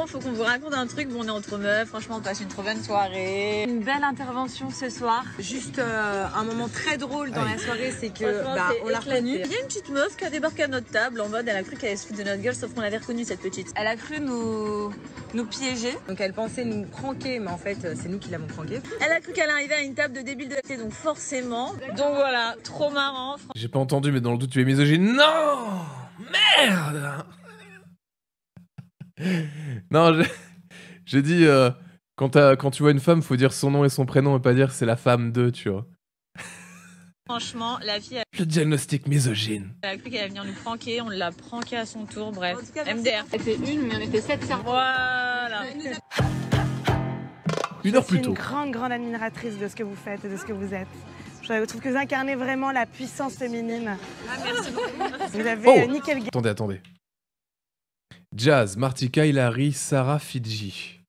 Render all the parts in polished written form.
Faut qu'on vous raconte un truc, bon on est entre meufs, franchement on passe une trop bonne soirée. Une belle intervention ce soir. Juste un moment très drôle dans la soirée, c'est que on l'a reconnue. Il y a une petite meuf qui a débarqué à notre table en mode elle a cru qu'elle allait se foutre de notre gueule, sauf qu'on l'avait reconnue cette petite. Elle a cru nous piéger. Donc elle pensait nous pranker, mais en fait c'est nous qui l'avons pranké. Elle a cru qu'elle arrivait à une table de débiles de la télé, donc forcément. Donc voilà, trop marrant. J'ai pas entendu, mais dans le doute tu es misogyne. Non, merde. Non, j'ai dit quand tu vois une femme, faut dire son nom et son prénom et pas dire c'est la femme de, tu vois. Franchement, la fille, Le diagnostic misogyne. elle a cru qu'elle allait venir nous pranker, on l'a pranké à son tour, bref. MDR. C'était une, mais on était 7 cerveaux. Voilà. Une heure plus Je suis tôt. une grande admiratrice de ce que vous faites et de ce que vous êtes. Je trouve que vous incarnez vraiment la puissance féminine. Ah, merci beaucoup. Vous avez nickel game. Attendez. Jazz, Martika, Hilary, Sarah, Fidji.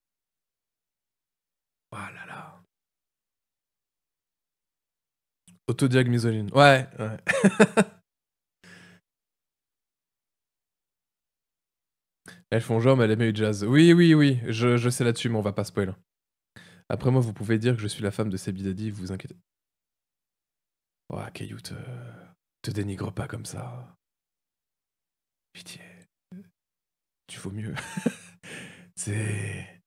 Oh là là. Autodiag misogyne. Ouais. Elles font genre, mais elle aimait eu Jazz. Oui. Je sais là-dessus, mais on va pas spoiler. Après moi, vous pouvez dire que je suis la femme de Sebi Daddy, vous inquiétez. Oh, Caillou, te dénigre pas comme ça. Pitié. Tu vaux mieux. C'est...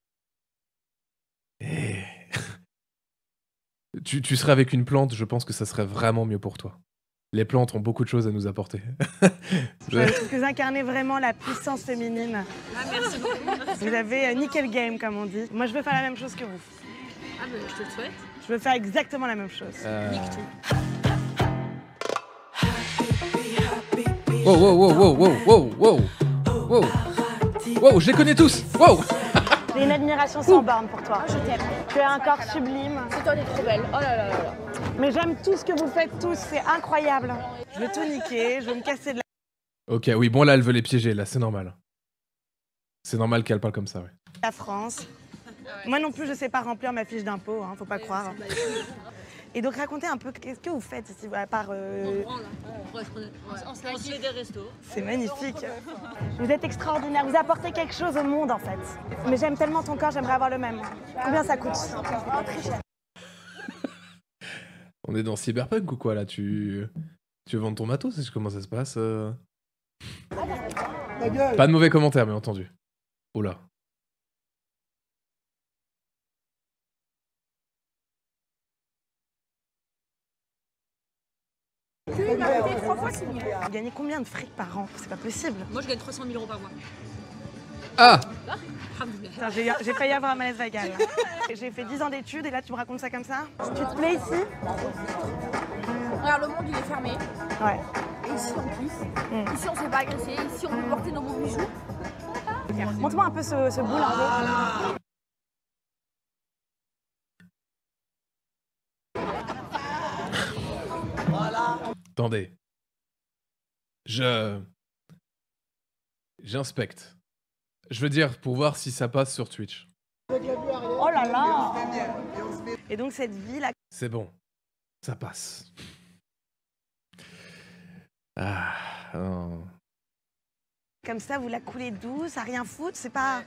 tu serais avec une plante, je pense que ça serait vraiment mieux pour toi. Les plantes ont beaucoup de choses à nous apporter. Je trouve que vous incarnez vraiment la puissance féminine. Ah, merci beaucoup. Vous avez nickel game, comme on dit. Moi, je veux faire la même chose que vous. Ah, bah, je te le souhaite. Je veux faire exactement la même chose. Nique tout. Wow, je les connais tous. Wow. J'ai une admiration sans borne pour toi. Je t'aime. Tu as un corps sublime. C'est toi, t'es trop belle. Oh là là là là. Mais j'aime tout ce que vous faites tous, c'est incroyable. Je veux tout niquer, je veux me casser de la... Ok, oui, bon là, elle veut les piéger, là, c'est normal. C'est normal qu'elle parle comme ça, ouais. La France. Moi non plus, je sais pas remplir ma fiche d'impôt, hein, faut pas croire. Et donc racontez un peu, qu'est-ce que vous faites ici, à part... On se fait des restos. C'est magnifique. Vous êtes extraordinaire, vous apportez quelque chose au monde en fait. Mais j'aime tellement ton corps, j'aimerais avoir le même. Combien ça coûte? Très cher. On est dans Cyberpunk ou quoi, là? Tu veux vendre ton matos? Comment ça se passe Pas de mauvais commentaires, bien entendu. Oh là. Vous gagnez combien de fric par an? C'est pas possible. Moi, je gagne 300 000 € par mois. Ah. Putain, j'ai failli avoir un malaise vagal. J'ai fait 10 ans d'études et là tu me racontes ça comme ça? Tu te plais ici? Regarde, le monde, il est fermé. Ouais. Et ici, en plus. Ici, on se fait pas agresser. Ici, on peut porter nos beaux bijoux. Montre-moi un peu ce boule un peu. Attendez. J'inspecte. Je veux dire, pour voir si ça passe sur Twitch. Oh là là! Et donc cette vie là... C'est bon. Ça passe. Ah, non. Comme ça, vous la coulez douce, à rien foutre, c'est pas...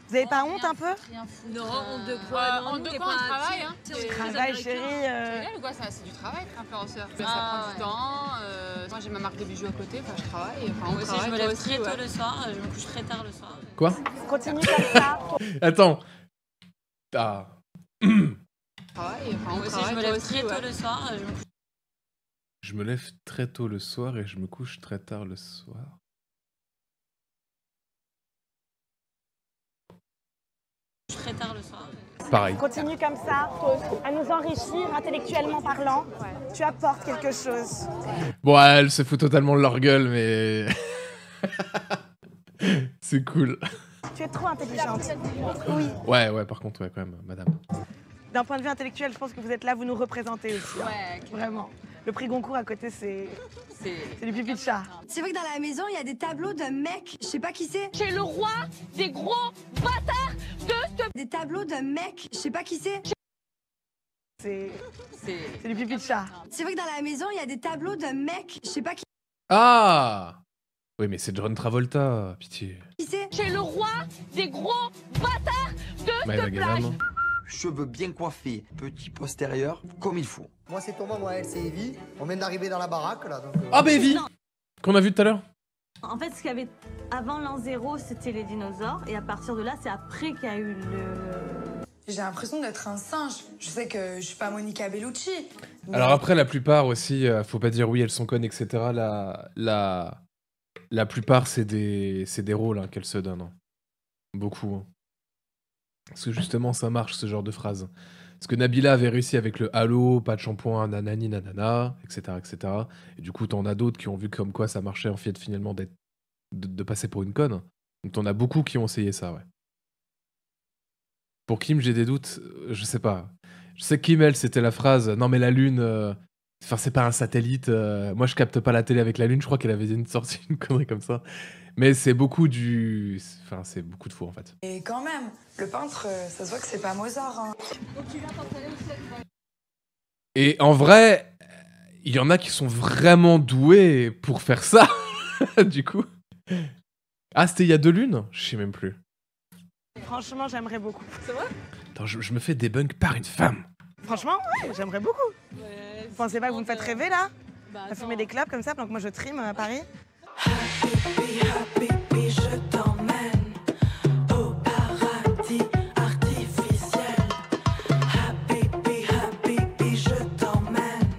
Vous avez pas honte un peu? Rien foutre. Non, honte de quoi? Honte de quoi? On travaille, hein. Je travaille, chérie. Génial ou quoi? C'est du travail, être influenceur. Ça prend du temps. Moi, j'ai ma marque de bijoux à côté. Enfin, je travaille. Enfin, Moi aussi, je me lève très tôt le soir, je me couche très tard le soir. Quoi? Continue comme ça. Attends. Ah. Travail. Enfin, Moi aussi, je me lève très tôt le soir, je me couche Je me lève très tôt le soir et je me couche très tard le soir. très tard le soir. Pareil. Continue comme ça, à nous enrichir intellectuellement parlant. Tu apportes quelque chose. Bon, elle se fout totalement de leur gueule, mais... C'est cool. Tu es trop intelligente. Oui. Ouais, par contre, ouais, quand même, madame. D'un point de vue intellectuel, je pense que vous êtes là, vous nous représentez aussi. Ouais, Vraiment. Le prix Goncourt à côté, c'est du pipi de chat. C'est vrai que dans la maison, il y a des tableaux d'un mec, je sais pas qui c'est. J'ai le roi des gros bâtards de ce... Des tableaux d'un mec, je sais pas qui c'est. C'est du pipi de chat. C'est vrai que dans la maison, il y a des tableaux d'un mec, je sais pas qui. Ah! Oui, mais c'est John Travolta, pitié. Qui c'est? J'ai le roi des gros bâtards de Maëva Galam. Cheveux bien coiffés, petit postérieur, comme il faut. Moi c'est Thomas, moi elle c'est Evie. On vient d'arriver dans la baraque là. Donc, Ah, bah Evie qu'on a vu tout à l'heure. En fait, ce qu'il y avait avant l'an 0, c'était les dinosaures. Et à partir de là, c'est après qu'il y a eu le... J'ai l'impression d'être un singe. Je sais que je suis pas Monica Bellucci. Mais... Alors après, la plupart aussi, faut pas dire oui, elles sont connes, etc. La plupart, c'est des rôles hein, qu'elles se donnent. Hein. Beaucoup. Hein. Parce que justement, ça marche, ce genre de phrase. Parce que Nabila avait réussi avec le halo, pas de shampoing, nanani, nanana, etc., etc. Et du coup, t'en as d'autres qui ont vu comme quoi ça marchait en fait finalement de passer pour une conne. Donc t'en as beaucoup qui ont essayé ça, ouais. Pour Kim, j'ai des doutes, je sais pas. Je sais que Kim, elle, c'était la phrase « Non mais la Lune, enfin c'est pas un satellite, moi je capte pas la télé avec la Lune », je crois qu'elle avait sorti une connerie comme ça. Mais c'est beaucoup du... Enfin, c'est beaucoup de faux, en fait. Et quand même, le peintre, ça se voit que c'est pas Mozart. Hein. Et en vrai, il y en a qui sont vraiment doués pour faire ça, du coup. Ah, c'était il y a 2 lunes? Je sais même plus. Franchement, j'aimerais beaucoup. C'est vrai? Attends, je me fais débunk par une femme. Franchement, ouais, j'aimerais beaucoup. Ouais, Vous pensez pas que vous me faites rêver là? Bah, À fumer des clopes comme ça pendant que moi je trime à Paris? Je t'emmène au paradis artificiel. Habibi, je t'emmène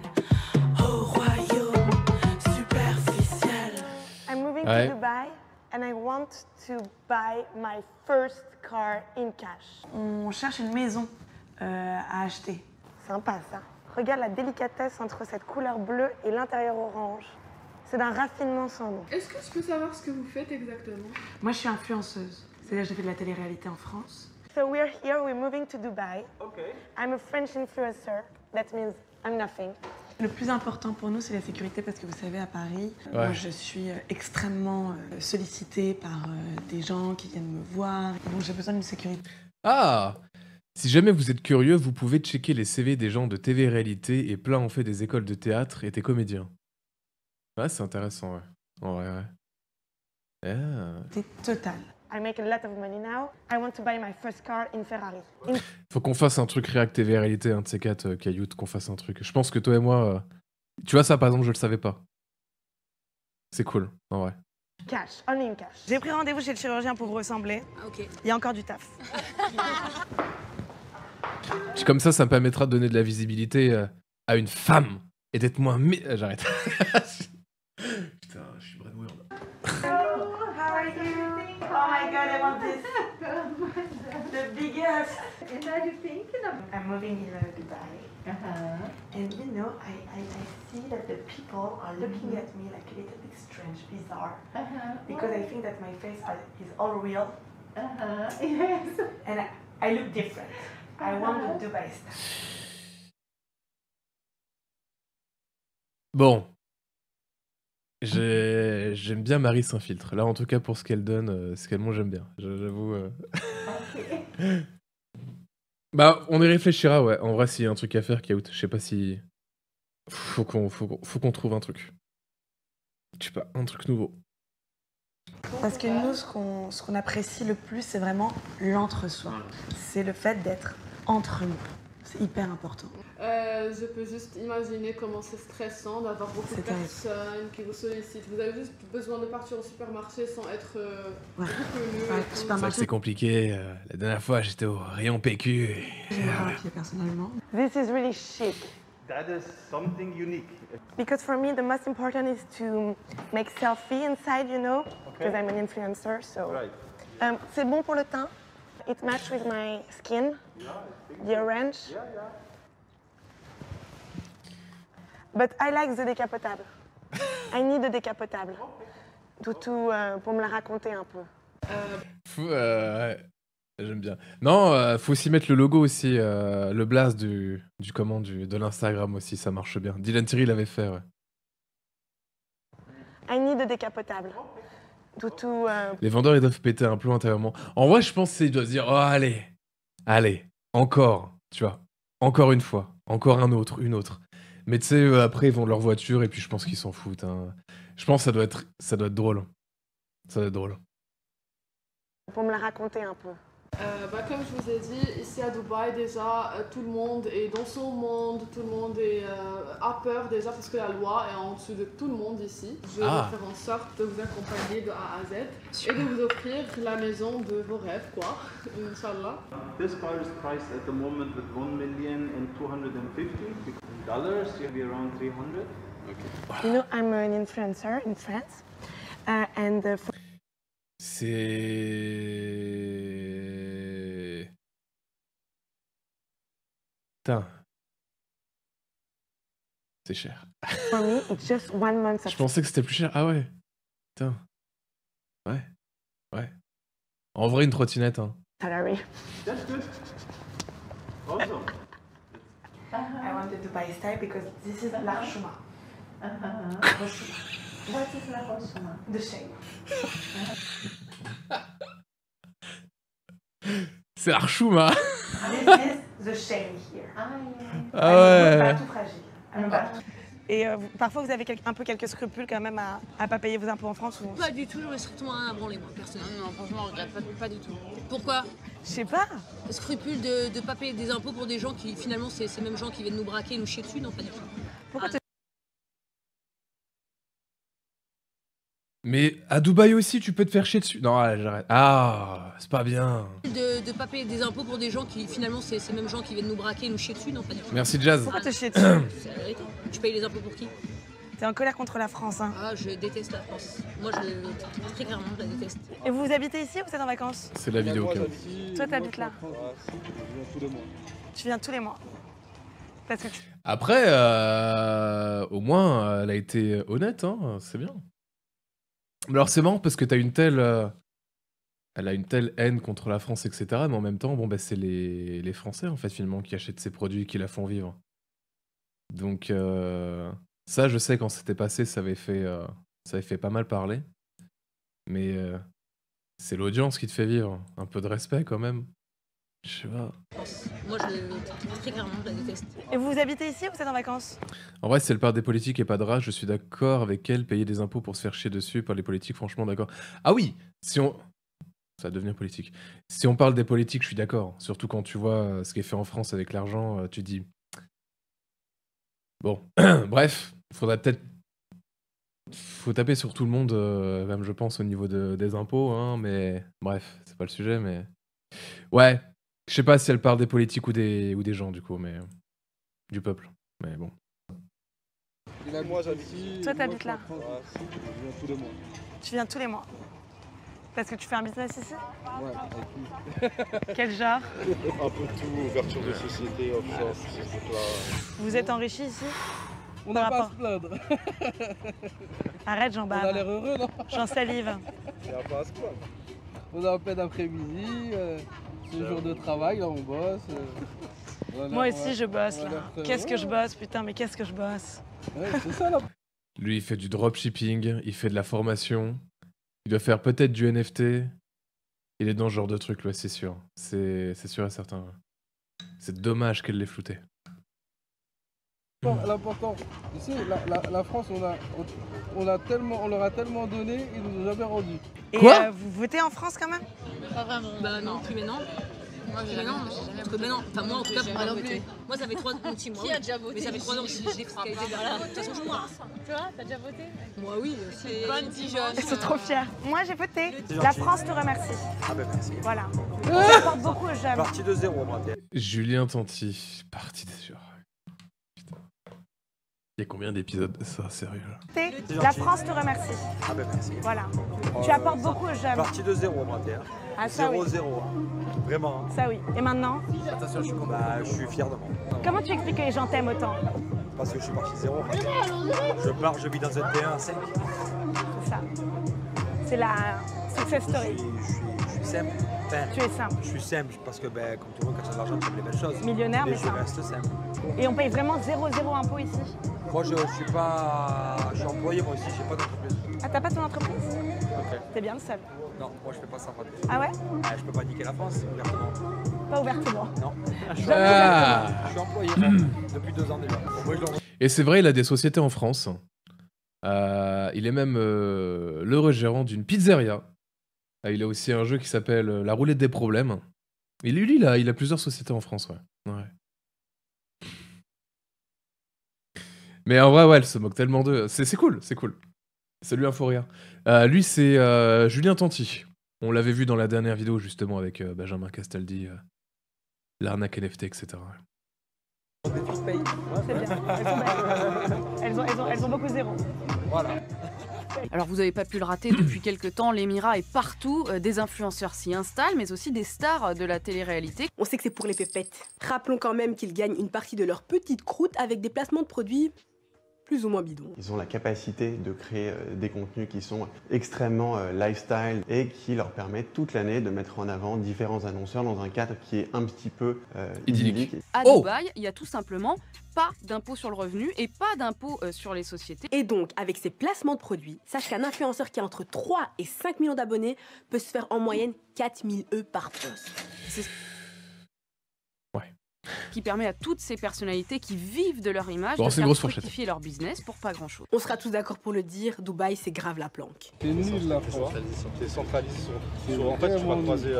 au royaume superficiel. I'm moving Ouais. to Dubai and I want to buy my first car in cash. On cherche une maison à acheter. Sympa ça. Regarde la délicatesse entre cette couleur bleue et l'intérieur orange. C'est d'un raffinement sans nom. Est-ce que je peux savoir ce que vous faites exactement? Moi, je suis influenceuse. C'est-à-dire que j'ai fait de la télé-réalité en France. So we're here, we're moving to Dubai. Okay. I'm a French influencer. That means I'm nothing. Le plus important pour nous, c'est la sécurité parce que vous savez, à Paris, moi, je suis extrêmement sollicitée par des gens qui viennent me voir. Donc, j'ai besoin d'une sécurité. Ah! Si jamais vous êtes curieux, vous pouvez checker les CV des gens de TV-réalité et plein ont fait des écoles de théâtre et étaient comédiens. Ouais, c'est intéressant, ouais. En vrai, ouais. Yeah. C'est total. I make a lot of money now. I want to buy my first car in Ferrari. Faut qu'on fasse un truc React TV-réalité, un de ces 4 Caillout, qu'on fasse un truc. Je pense que toi et moi... Tu vois ça, par exemple, je le savais pas. C'est cool, en vrai. Cash, only in cash. J'ai pris rendez-vous chez le chirurgien pour vous ressembler. Ah, ok. Il y a encore du taf. Puis comme ça me permettra de donner de la visibilité à une femme et d'être moins... J'arrête. Putain, je suis brainword. How are you? Oh my god, I want this. The biggest. And how do you think? I'm moving in Dubai. And you know, I see that the people are looking at me like a little bit strange, bizarre. Because I think that my face is all real. Yes. And I look different. I want the Dubai style. Bon. J'aime bien Marie Saint-Filtre. Là, en tout cas, pour ce qu'elle donne, ce qu'elle montre, j'aime bien. J'avoue. Bah, on y réfléchira, ouais. En vrai, s'il y a un truc à faire, Kaout, je sais pas si... Faut qu'on trouve un truc. Je sais pas, un truc nouveau. Parce que nous, ce qu'on apprécie le plus, c'est vraiment l'entre-soi. C'est le fait d'être entre nous. C'est hyper important. Je peux juste imaginer comment c'est stressant d'avoir beaucoup de personnes qui vous sollicitent. Vous avez juste besoin de partir au supermarché sans être reconnu. C'est vrai que c'est compliqué. La dernière fois, j'étais au rayon PQ. Je me rappelle personnellement. This is really chic. That is something unique. Because for me, the most important is to make selfie inside, you know, because I'm an influencer. So, c'est bon pour le teint. It matches with my skin. The orange. But I like the décapotable. I need a décapotable. Toutou, pour me la raconter un peu. Ouais, j'aime bien. Non, faut aussi mettre le logo aussi, le blaze de l'Instagram aussi, ça marche bien. Dylan Thierry l'avait fait, ouais. I need a décapotable. Toutou. Les vendeurs, ils doivent péter un plomb intérieurement. En vrai, je pense qu'ils doivent se dire, oh allez, encore, tu vois, encore une fois, encore une autre. Mais tu sais, après, ils vont de leur voiture et puis je pense qu'ils s'en foutent. Hein. Je pense que ça doit être drôle. Ça va être drôle. Pour me la raconter un peu. Comme je vous ai dit, ici à Dubaï déjà, tout le monde est dans son monde, tout le monde a peur déjà parce que la loi est en dessous de tout le monde ici. Je vais faire en sorte de vous accompagner de A à Z et de vous offrir la maison de vos rêves, quoi, Inch'Allah. This car is priced at the moment with $1,250,000. In dollars, you'll be around 300. You know, I'm an influencer in France. C'est... Putain. C'est cher. For me, it's just 1 month of... Je pensais que c'était plus cher. Ah ouais. Putain. Ouais. Ouais. En vrai, une trottinette, hein. salary. That's good. Awesome. I wanted to buy style because this is l'Archuma. What is l'Archuma? The shame. C'est Archuma. This is the shame here. Ah ouais. Pas tout fragile. Et parfois vous avez un peu quelques scrupules quand même à pas payer vos impôts en France ou... Pas du tout, j'aurais strictement rien à branler moi, personnellement. Non, franchement, je regrette pas du tout. Pourquoi? Je sais pas. Scrupule de pas payer des impôts pour des gens qui, finalement, c'est ces mêmes gens qui viennent nous braquer, nous chier dessus? Non, pas du tout. Pourquoi Mais à Dubaï aussi, tu peux te faire chier dessus. Non, allez, j'arrête. Ah, c'est pas bien. De pas payer des impôts pour des gens qui, finalement, c'est ces mêmes gens qui viennent nous braquer, nous chier dessus? Non, pas du tout. Merci Jazz. Pourquoi te chier dessus? C'est la vérité. Tu payes les impôts pour qui? T'es en colère contre la France, hein. Ah, je déteste la France. Moi, très clairement, je la déteste. Et vous habitez ici ou vous êtes en vacances? C'est la vidéo. Toi, t'habites là? Tu viens tous les mois. Parce que Après, au moins, elle a été honnête, hein. C'est bien. Alors c'est marrant parce que t'as une telle... elle a une telle haine contre la France, etc. Mais en même temps, bon, bah, c'est les Français, en fait, finalement, qui achètent ces produits, qui la font vivre. Donc, ça, je sais, quand c'était passé, ça avait fait pas mal parler. Mais c'est l'audience qui te fait vivre. Un peu de respect, quand même. Je sais pas. Moi, très clairement, je la déteste. Et vous habitez ici ou vous êtes en vacances? En vrai, c'est le part des politiques et pas de rage. Je suis d'accord avec elle. Payer des impôts pour se faire chier dessus par les politiques, franchement, d'accord. Ah oui, si on... Ça va devenir politique. Si on parle des politiques, je suis d'accord. Surtout quand tu vois ce qui est fait en France avec l'argent, tu te dis... Bon, bref, faudrait peut-être... Faut taper sur tout le monde, même je pense, au niveau des impôts, hein, mais... Bref, c'est pas le sujet, mais... Ouais, je sais pas si elle parle des politiques ou des gens, du coup, mais... Du peuple, mais bon. Moi, j'habite ici. Toi, t'habites là? Je viens tous les mois. Tu viens tous les mois? Parce que tu fais un business ici? Ouais, avec tout. Quel genre? Un peu tout, ouverture de société, offshore, ces trucs-là. Vous êtes enrichi ici? On n'a pas à se plaindre. Arrête, j'en bave. On a l'air heureux, non? J'en salive. Il n'y a pas à se plaindre. On a un peu d'après-midi, c'est le jour de travail, là on bosse. Moi aussi je bosse là. Qu'est-ce que je bosse, putain, mais qu'est-ce que je bosse? Ouais, c'est ça là. Lui, il fait du dropshipping, il fait de la formation, il doit faire peut-être du NFT. Il est dans ce genre de truc, là, c'est sûr. C'est sûr et certain. C'est dommage qu'elle l'ait flouté. L'important, tu sais, la France, on leur a tellement donné, ils nous ont jamais rendu. Et quoi vous votez en France quand même? Pas vraiment. Bah non, plus maintenant. Moi, j'ai jamais voté. Enfin, moi, en tout cas, j'ai pas voté. Moi, ça fait 3 ans, petit mois. Qui a déjà voté? Mais ça fait 3 ans que je suis défiscalisée derrière. De toute façon, je crois. Toi, t'as déjà voté? Moi, oui. C'est bonne Dijon. Ils sont trop fiers. Moi, j'ai voté. La France te remercie. Ah ben merci. Voilà. Ça apporte beaucoup aux jeunes. Parti de zéro, moi. Julien Tanti, parti de zéro. Putain. Il y a combien d'épisodes? Ça, sérieux là? La France te remercie. Ah ben merci. Voilà. Tu apportes beaucoup aux jeunes. Parti de zéro, moi. Ah, ça 0, oui. 0. Vraiment. Ça oui. Et maintenant? Attention, je suis fier de moi. Comment tu expliques que les gens t'aiment autant? Parce que je suis parti de zéro. Je vis dans un T1 5. C'est ça. C'est la success story. Je suis simple. Enfin, tu es simple. Je suis simple parce que, ben, comme tout le monde, quand tu as de l'argent, tu fais les belles choses. Millionnaire, mais je reste simple. Et on paye vraiment 0 impôt ici? Moi, je suis employé, moi aussi, j'ai pas d'entreprise. Ah, t'as pas ton entreprise? Ok. T'es bien le seul. Non, moi je fais pas ça. Ah ouais? Je peux pas niquer la France, ouvertement. Pas ouvertement? Non. Je suis employé, moi, depuis 2 ans déjà. Et c'est vrai, il a des sociétés en France. Il est même l'heureux gérant d'une pizzeria. Il a aussi un jeu qui s'appelle La roulette des problèmes. Et lui, il a plusieurs sociétés en France, ouais. Mais en vrai, ouais, elle se moque tellement d'eux. C'est cool, c'est cool. Salut Inforia. Lui, c'est Julien Tanti. On l'avait vu dans la dernière vidéo, justement, avec Benjamin Castaldi, l'arnaque NFT, etc. C'est bien. Elles ont beaucoup zéro. Voilà. Alors vous n'avez pas pu le rater, depuis quelques temps, l'Émirat est partout, des influenceurs s'y installent, mais aussi des stars de la télé-réalité. On sait que c'est pour les pépettes. Rappelons quand même qu'ils gagnent une partie de leur petite croûte avec des placements de produits plus ou moins bidons. Ils ont la capacité de créer des contenus qui sont extrêmement lifestyle et qui leur permettent toute l'année de mettre en avant différents annonceurs dans un cadre qui est un petit peu idyllique. À Dubaï, il y a tout simplement pas d'impôt sur le revenu et pas d'impôt sur les sociétés. Et donc, avec ces placements de produits, sache qu'un influenceur qui a entre 3 et 5 millions d'abonnés peut se faire en moyenne 4000 € par poste. Qui permet à toutes ces personnalités qui vivent de leur image bon, de faire fructifier leur business pour pas grand chose. On sera tous d'accord pour le dire, Dubaï c'est grave la planque. C'est nul la France. C'est centralisé en fait, tu vas croiser...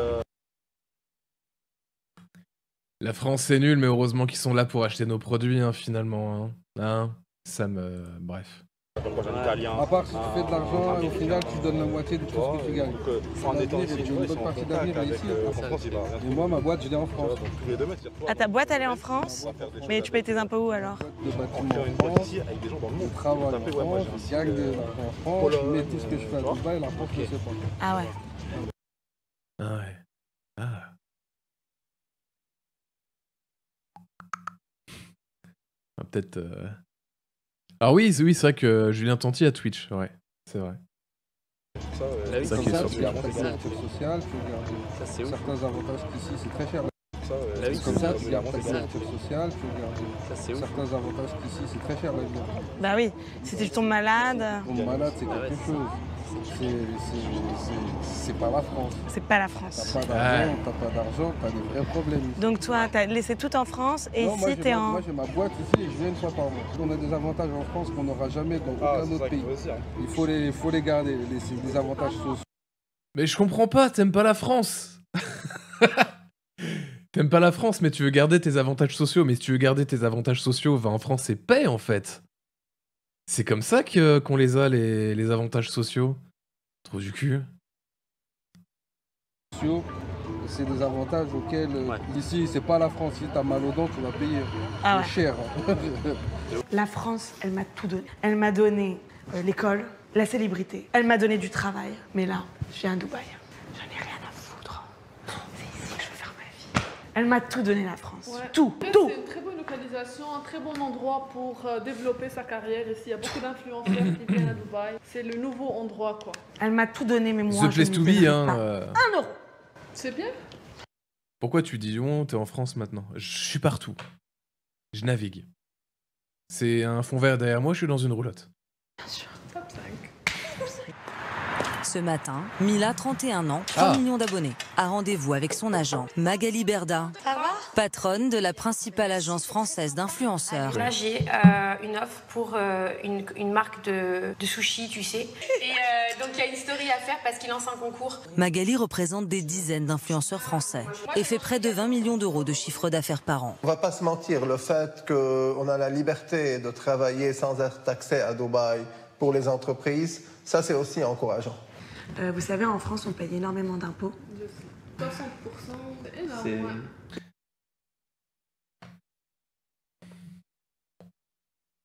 La France c'est nul, mais heureusement qu'ils sont là pour acheter nos produits, hein, finalement. Ça me... Bref. À part si tu fais de l'argent et au final tu donnes la moitié de tout ce que tu gagnes. Une bonne partie d'avenir est ici. Et moi ma boîte je l'ai en France. Ah, ta boîte elle est en France? Mais tu payes tes impôts où alors? De bâtiments en France, on travaille en France, je gagne de l'argent en France, mais tout ce que je fais à Dubaï, la France ne sait pas. Ah ouais. Ah ouais. Ah. Peut-être... Alors oui, c'est vrai que Julien Tanti a Twitch, ouais, c'est vrai. Ça qui est sur Twitch. Social, tu regardes certains avantages qu'ici c'est très cher. Comme ça, tu gardes ta couverture sociale, tu regardes certains avantages qu'ici c'est très cher la vie. Bah oui, si tu tombes malade... Tomber malade c'est quelque chose. C'est pas la France. C'est pas la France. T'as pas d'argent, t'as des vrais problèmes. Donc toi, t'as laissé tout en France et non, ici t'es en... Moi j'ai ma boîte ici et je viens une fois par mois. On a des avantages en France qu'on n'aura jamais dans aucun autre pays. Il faut les garder, les avantages sociaux. Mais je comprends pas, t'aimes pas la France. T'aimes pas la France, mais tu veux garder tes avantages sociaux. Mais si tu veux garder tes avantages sociaux, va en France et paie en fait. C'est comme ça qu'on les a, les avantages sociaux. Trop du cul. C'est des avantages auxquels, ici, c'est pas la France. Si t'as mal aux dents, tu vas payer cher. La France, elle m'a tout donné. Elle m'a donné l'école, la célébrité. Elle m'a donné du travail. Mais là, je viens à Dubaï. J'en ai rien à foutre. C'est ici que je veux faire ma vie. Elle m'a tout donné, la France. Ouais. Tout. C'est une très bonne localisation, un très bon endroit pour développer sa carrière ici. Il y a beaucoup d'influenceurs qui viennent à Dubaï. C'est le nouveau endroit, quoi. Elle m'a tout donné, mais moi, The place to be, hein. 1 €. C'est bien. Pourquoi tu dis t'es en France maintenant? Je suis partout. Je navigue. C'est un fond vert derrière moi, je suis dans une roulotte. Bien sûr. Top 5. Ce matin, Mila, 31 ans, 3 millions d'abonnés, a rendez-vous avec son agent, Magali Berda, patronne de la principale agence française d'influenceurs. Là, j'ai une offre pour une marque de sushi, tu sais. Et donc, il y a une story à faire parce qu'il lance un concours. Magali représente des dizaines d'influenceurs français et fait près de 20 millions d'euros de chiffre d'affaires par an. On va pas se mentir, le fait qu'on a la liberté de travailler sans être taxé à Dubaï pour les entreprises, ça, c'est aussi encourageant. Vous savez, en France, on paye énormément d'impôts. 60%, c'est énorme.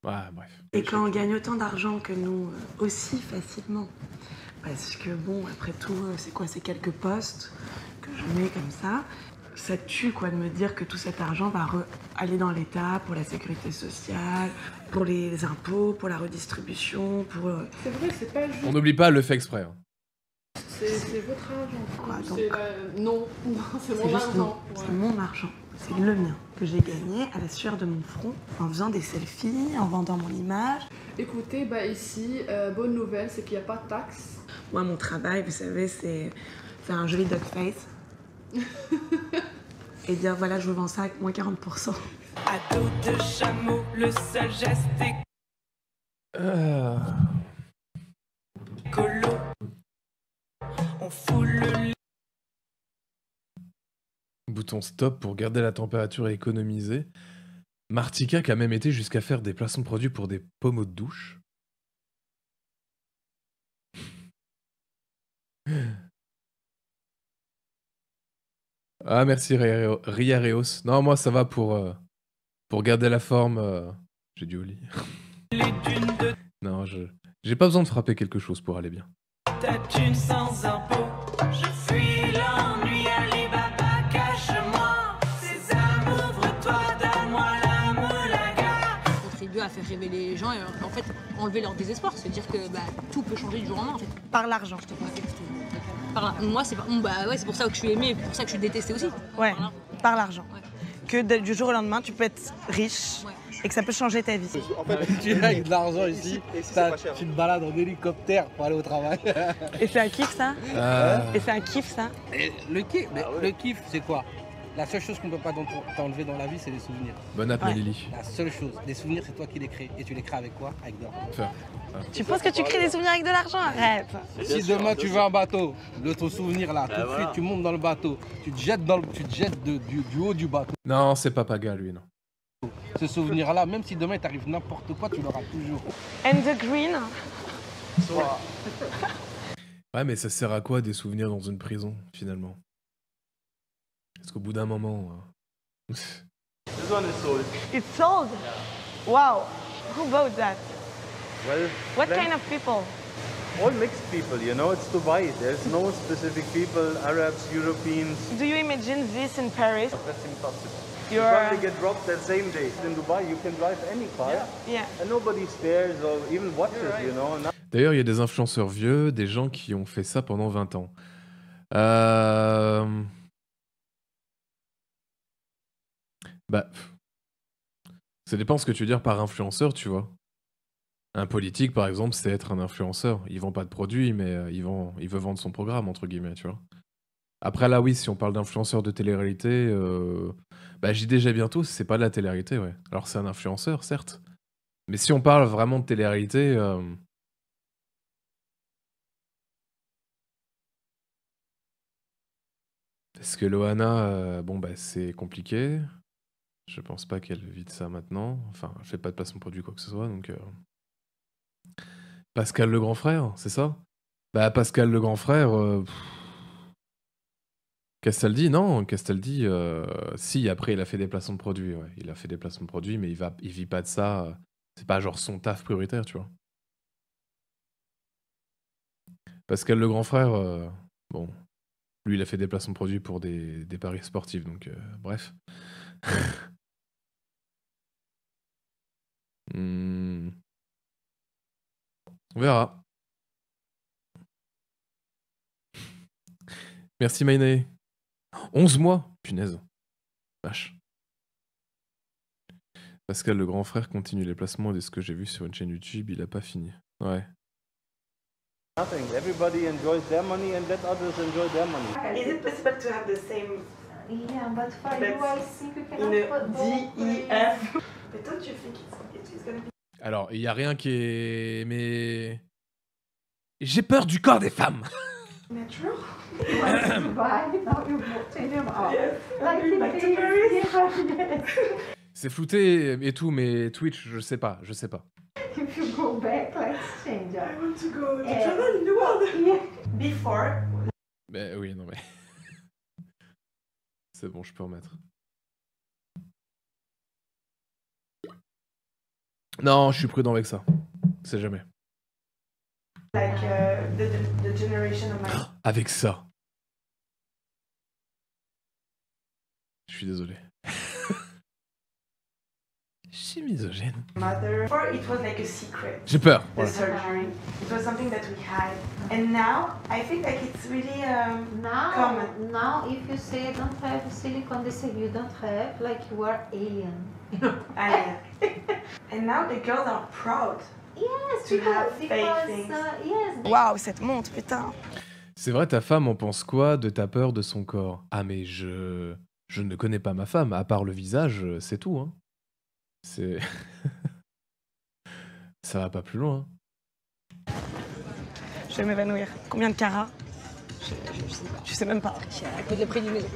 Bref. Et quand on gagne autant d'argent que nous, aussi facilement. Parce que bon, après tout, c'est quoi? C'est quelques postes que je mets comme ça. Ça tue, quoi, de me dire que tout cet argent va aller dans l'État pour la sécurité sociale, pour les impôts, pour la redistribution, pour... C'est vrai, c'est pas juste... On n'oublie pas, elle le fait exprès. Hein. C'est votre argent. Quoi, donc... Non, c'est mon argent. Ouais. C'est mon argent. C'est le mien que j'ai gagné à la sueur de mon front, en faisant des selfies, en vendant mon image. Écoutez, ici, bonne nouvelle, c'est qu'il n'y a pas de taxes. Moi, mon travail, vous savez, c'est faire un joli duck face. Et dire, voilà, je vous vends ça avec moins 40%. À dos de chameau, le seul geste est... Bouton stop pour garder la température et économiser. Martika qui a même été jusqu'à faire des placements de produits pour des pommeaux de douche. Ah merci Riareos. Non moi ça va pour garder la forme. J'ai dû au lit. Non j'ai pas besoin de frapper quelque chose pour aller bien. Ta thune sans impôt, je fuis l'ennui, Alibaba, cache-moi. Sésame, ouvre-toi, donne-moi la moulaga. Contribuer à faire rêver les gens et en fait enlever leur désespoir, se dire que tout peut changer du jour au lendemain en fait. Par l'argent. Moi c'est c'est pour ça que je suis aimée, pour ça que je suis détestée aussi. Ouais, par l'argent. Que du jour au lendemain tu peux être riche. Et que ça peut changer ta vie. En fait, tu viens avec de l'argent ici, tu te balades en hélicoptère pour aller au travail. Et c'est un kiff ça Et c'est un kiff ça Et le kiff, c'est quoi? La seule chose qu'on ne peut pas t'enlever dans la vie, c'est les souvenirs. Bonne app, Lily. La seule chose. Les souvenirs, c'est toi qui les crées. Et tu les crées avec quoi? Avec de l'argent. Tu penses que tu crées des souvenirs avec de l'argent? Arrête. Si demain tu veux un bateau, ton souvenir là, tout de suite tu montes dans le bateau, tu te jettes du haut du bateau. Non, c'est Papaga lui, non. Ce souvenir-là, même si demain t'arrive n'importe quoi, tu l'auras toujours. And the green. Ouais, mais ça sert à quoi des souvenirs dans une prison, finalement? Parce qu'au bout d'un moment... This one is sold. It's sold? Wow. Who bought that? Well, what kind of people? All mixed people, you know, it's Dubai. There's no specific people, Arabs, Europeans. Do you imagine this in Paris? That's impossible. You probably get robbed that same day. In Dubai, you can drive any car, and nobody stares or even watches, you know. D'ailleurs, il y a des influenceurs vieux, des gens qui ont fait ça pendant 20 ans. Ça dépend ce que tu veux dire par influenceur, tu vois. Un politique, par exemple, c'est être un influenceur. Il vend pas de produits, mais il veut vendre son programme, entre guillemets, tu vois. Après, là, oui, si on parle d'influenceur de télé-réalité, JDG bientôt, c'est pas de la télé-réalité, ouais. Alors, c'est un influenceur, certes. Mais si on parle vraiment de télé-réalité... Parce que Loana, c'est compliqué. Je pense pas qu'elle vide ça maintenant. Enfin, elle fait pas de placement produit, quoi que ce soit, donc... Pascal le grand frère, c'est ça? Pascal le grand frère... Castaldi, non, Castaldi, si, après il a fait des placements de produits, ouais. Il a fait des placements de produits, mais il vit pas de ça. C'est pas genre son taf prioritaire, tu vois. Pascal le grand frère, bon, lui il a fait des placements de produits pour des paris sportifs, donc bref. On verra. Merci Mayne. 11 mois, punaise. Vache. Pascal le grand frère continue les placements de ce que j'ai vu sur une chaîne YouTube, il a pas fini. Ouais. Nothing. Everybody enjoys their money and let others enjoy their money. Is it possible to have the same? Yeah, but for you, I think you In cannot a put both DEF. But don't you think it's gonna be? Alors, il y a rien qui est... Mais... J'ai peur du corps des femmes. Natural? C'est flouté et tout, mais Twitch, je sais pas. If you go back, let's change. I want to go to travel in the world. Before. Mais oui, non mais... C'est bon, je peux remettre. Non, je suis prudent avec ça. C'est jamais. Like the generation of my... Avec ça. Je suis désolé. Je suis misogyne. Mother. Before it was like a secret. J'ai peur. The surgery. It was something that we had, and now I think like it's really common. Now, if you say I don't have silicone, they say you don't have, like you are alien. And now the girls are proud. Yes, to have because fake things. Yes. Waouh, cette montre, putain. C'est vrai, ta femme en pense quoi de ta peur de son corps? Ah mais je ne connais pas ma femme, à part le visage, c'est tout, hein. C'est... Ça va pas plus loin. Je vais m'évanouir. Combien de carats? Je sais même pas. Elle coûte le prix d'une maison.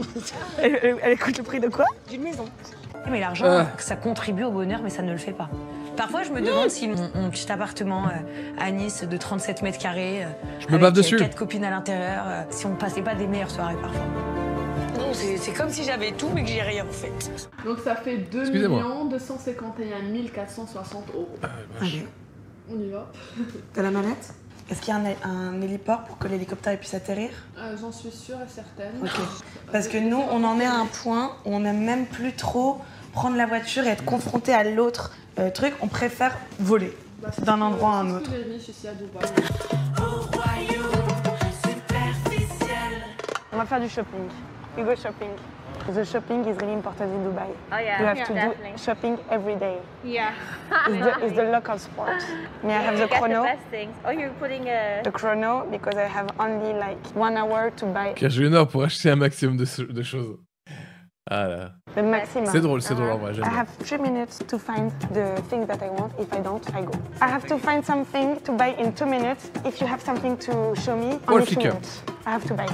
Elle écoute le prix de quoi? D'une maison. Mais l'argent, ça contribue au bonheur, mais ça ne le fait pas. Parfois, je me demande si mon petit appartement à Nice de 37 mètres carrés, je me bave dessus. 4 copines à l'intérieur, si on passait pas des meilleures soirées parfois. Non, c'est comme si j'avais tout, mais que j'ai rien en fait. Donc ça fait 2 251 460 €. Allez. On y va. T'as la mallette? Est-ce qu'il y a un héliport pour que l'hélicoptère puisse atterrir? J'en suis sûre et certaine. Ok. Parce que nous, on en est à un point où on n'aime même plus trop prendre la voiture et être confronté à l'autre truc. On préfère voler d'un endroit à un autre. C'est les riches ici à Dubaï. On va faire du shopping. We go shopping. The shopping is really important in Dubai. Oh yeah, You have to definitely. do shopping every day. Yeah. It's the local sport. May I have the Get chrono? the best things. Oh, you're putting a... The chrono because I have only like 1 hour to buy. Car j'ai une heure pour acheter un maximum de choses. Ah là. The maximum. C'est drôle en vrai, j'aime I bien. have 3 minutes to find the things that I want. If I don't, I go. I have to find something to buy in 2 minutes. If you have something to show me, only 2 minutes. I have to buy.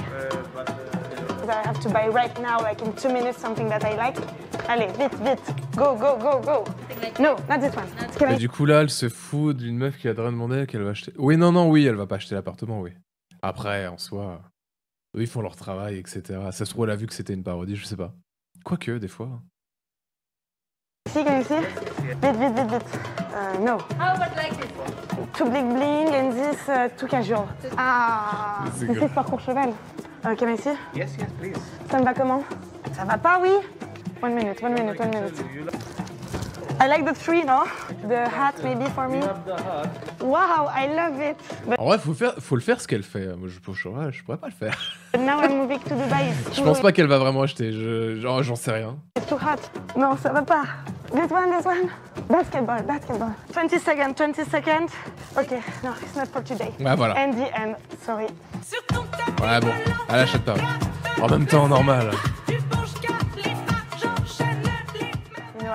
I have to buy right now, like in 2 minutes, something that I like. Allez, vite, vite. Go, go, go, go. No, not this one. Mais du coup là, elle se fout d'une meuf qui a demandé qu'elle va acheter. Oui, oui, elle va pas acheter l'appartement, oui. Après, en soi, eux, ils font leur travail, etc. Ça se trouve, elle a vu que c'était une parodie, je sais pas. Quoique, des fois. See, can you see? Vite, vite, vite, vite. No. How about like this? Too bling bling and this too casual. Ah, C'est this grave. is pas Courchevel. Can I see? Yes, yes, please. Ça me va comment? Ça va pas, oui? 1 minute, 1 minute, 1 minute. I like the tree, no? The hat maybe for me. Wow, I love it. But En vrai, faut le faire ce qu'elle fait. Moi, je pourrais pas le faire. now I'm moving to Dubai. It's Je too- pense pas qu'elle va vraiment acheter. J'en sais rien. It's too hot. Non, ça va pas. This one. Basketball, basketball. 20 seconds, 20 seconds. Okay, no, it's not for today. Ouais, voilà. And the end, sorry. Ouais, bon, elle achète pas. En même temps, normal. You know,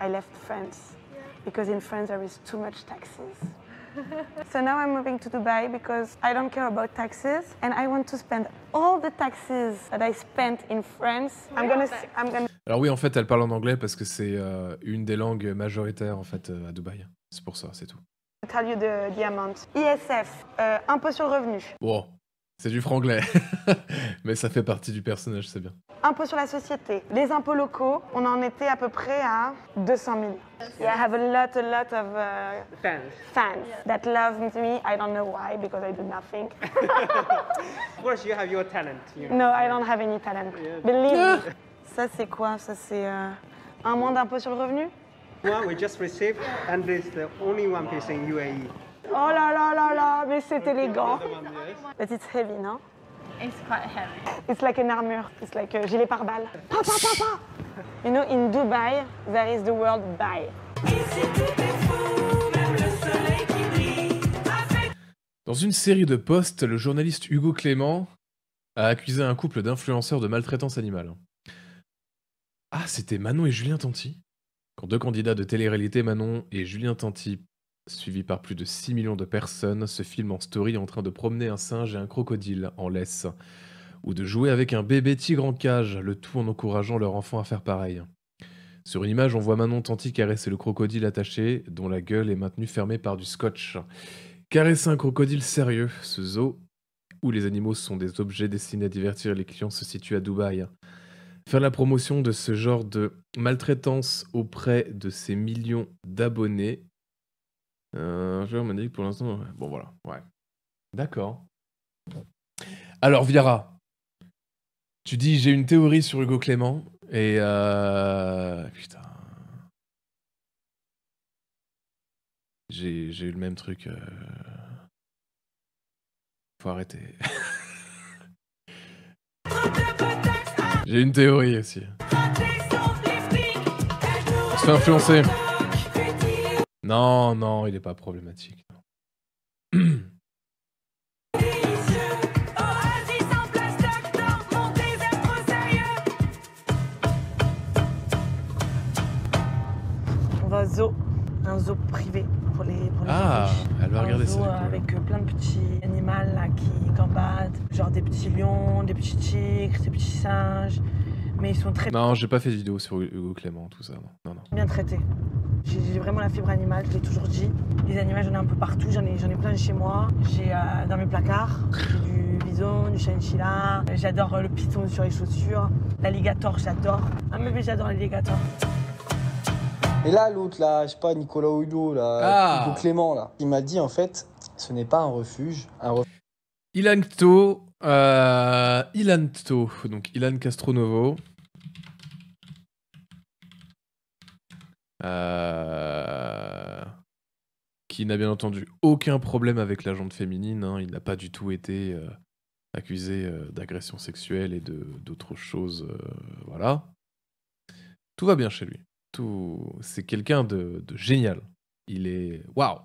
I left France because in France there is too much taxes. So now I'm moving to Dubai because I don't care about taxes and I want to spend all the taxes that I spent in France. I'm gonna. Alors oui, en fait, elle parle en anglais parce que c'est une des langues majoritaires en fait à Dubaï. C'est pour ça, c'est tout. Tell you the amount. ISF, impôt sur le revenu. Bon, c'est du franglais, mais ça fait partie du personnage, c'est bien. Impôt sur la société. Les impôts locaux, on en était à peu près à 200 000. Yeah, I have a lot of fans that love me. I don't know why, because I do nothing. Of course, you have your talent. You know. No, I don't have any talent. Believe me. Ça, c'est quoi? Ça, c'est un mois d'impôt sur le revenu? One we just received, and it's the only one piece in UAE. Oh là là là là, mais c'est élégant. But it's heavy, no? It's quite heavy. It's like an armor. It's like a gilet pare-balles. Pa, pa, pa, pa. You know, in Dubai, there is the word buy. Dans une série de posts, le journaliste Hugo Clément a accusé un couple d'influenceurs de maltraitance animale. Ah, c'était Manon et Julien Tanti. Quand deux candidats de télé-réalité, Manon et Julien Tanti, suivis par plus de 6 millions de personnes, se filment en story en train de promener un singe et un crocodile en laisse, ou de jouer avec un bébé tigre en cage, le tout en encourageant leur enfant à faire pareil. Sur une image, on voit Manon Tanti caresser le crocodile attaché, dont la gueule est maintenue fermée par du scotch. Caresser un crocodile sérieux, ce zoo, où les animaux sont des objets destinés à divertir les clients, se situe à Dubaï. Faire la promotion de ce genre de maltraitance auprès de ces millions d'abonnés. Je m'a dit que pour l'instant. Bon, voilà, ouais. D'accord. Alors, Viara, tu dis j'ai une théorie sur Hugo Clément et. Putain. J'ai eu le même truc. Faut arrêter. J'ai une théorie aussi. On se fait influencer. Non, non, il est pas problématique. On va au zoo. un zoo privé pour les Ah, riches. elle va regarder Un zoo ça. avec plein de petits animaux là qui gambadent, genre des petits lions, des petits tigres, des petits singes. Mais ils sont très Non, j'ai pas fait de vidéo sur Hugo Clément, tout ça. Non. bien traités. J'ai vraiment la fibre animale, je l'ai toujours dit. Les animaux, j'en ai un peu partout, j'en ai plein chez moi. J'ai dans mes placards, j'ai du bison, du chinchilla. J'adore le python sur les chaussures. L'alligator, j'adore. Ah mais j'adore l'alligator. Et là, l'autre, là, je sais pas, Nicolas Hugo, là, Hugo Clément, là, il m'a dit, en fait, ce n'est pas un refuge. Ilan Tto, donc Ilan Castronovo. Qui n'a bien entendu aucun problème avec la jante féminine, hein. Il n'a pas du tout été accusé d'agression sexuelle et d'autres choses, voilà. Tout va bien chez lui. C'est quelqu'un de génial. Il est... Waouh.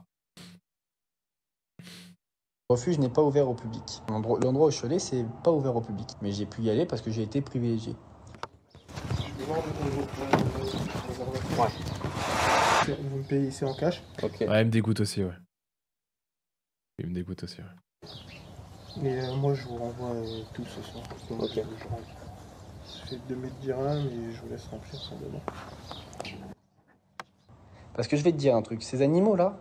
Le refuge n'est pas ouvert au public. L'endroit où je suis allé, c'est pas ouvert au public. Mais j'ai pu y aller parce que j'ai été privilégié. Ouais. Vous me payez ici en cash? Ok. Ouais, il me dégoûte aussi, ouais. Il me dégoûte aussi, ouais. Et moi, je vous renvoie tout ce soir. Ok. Je fais 2000 dirhams et je vous laisse remplir sans demain. Parce que je vais te dire un truc, ces animaux-là,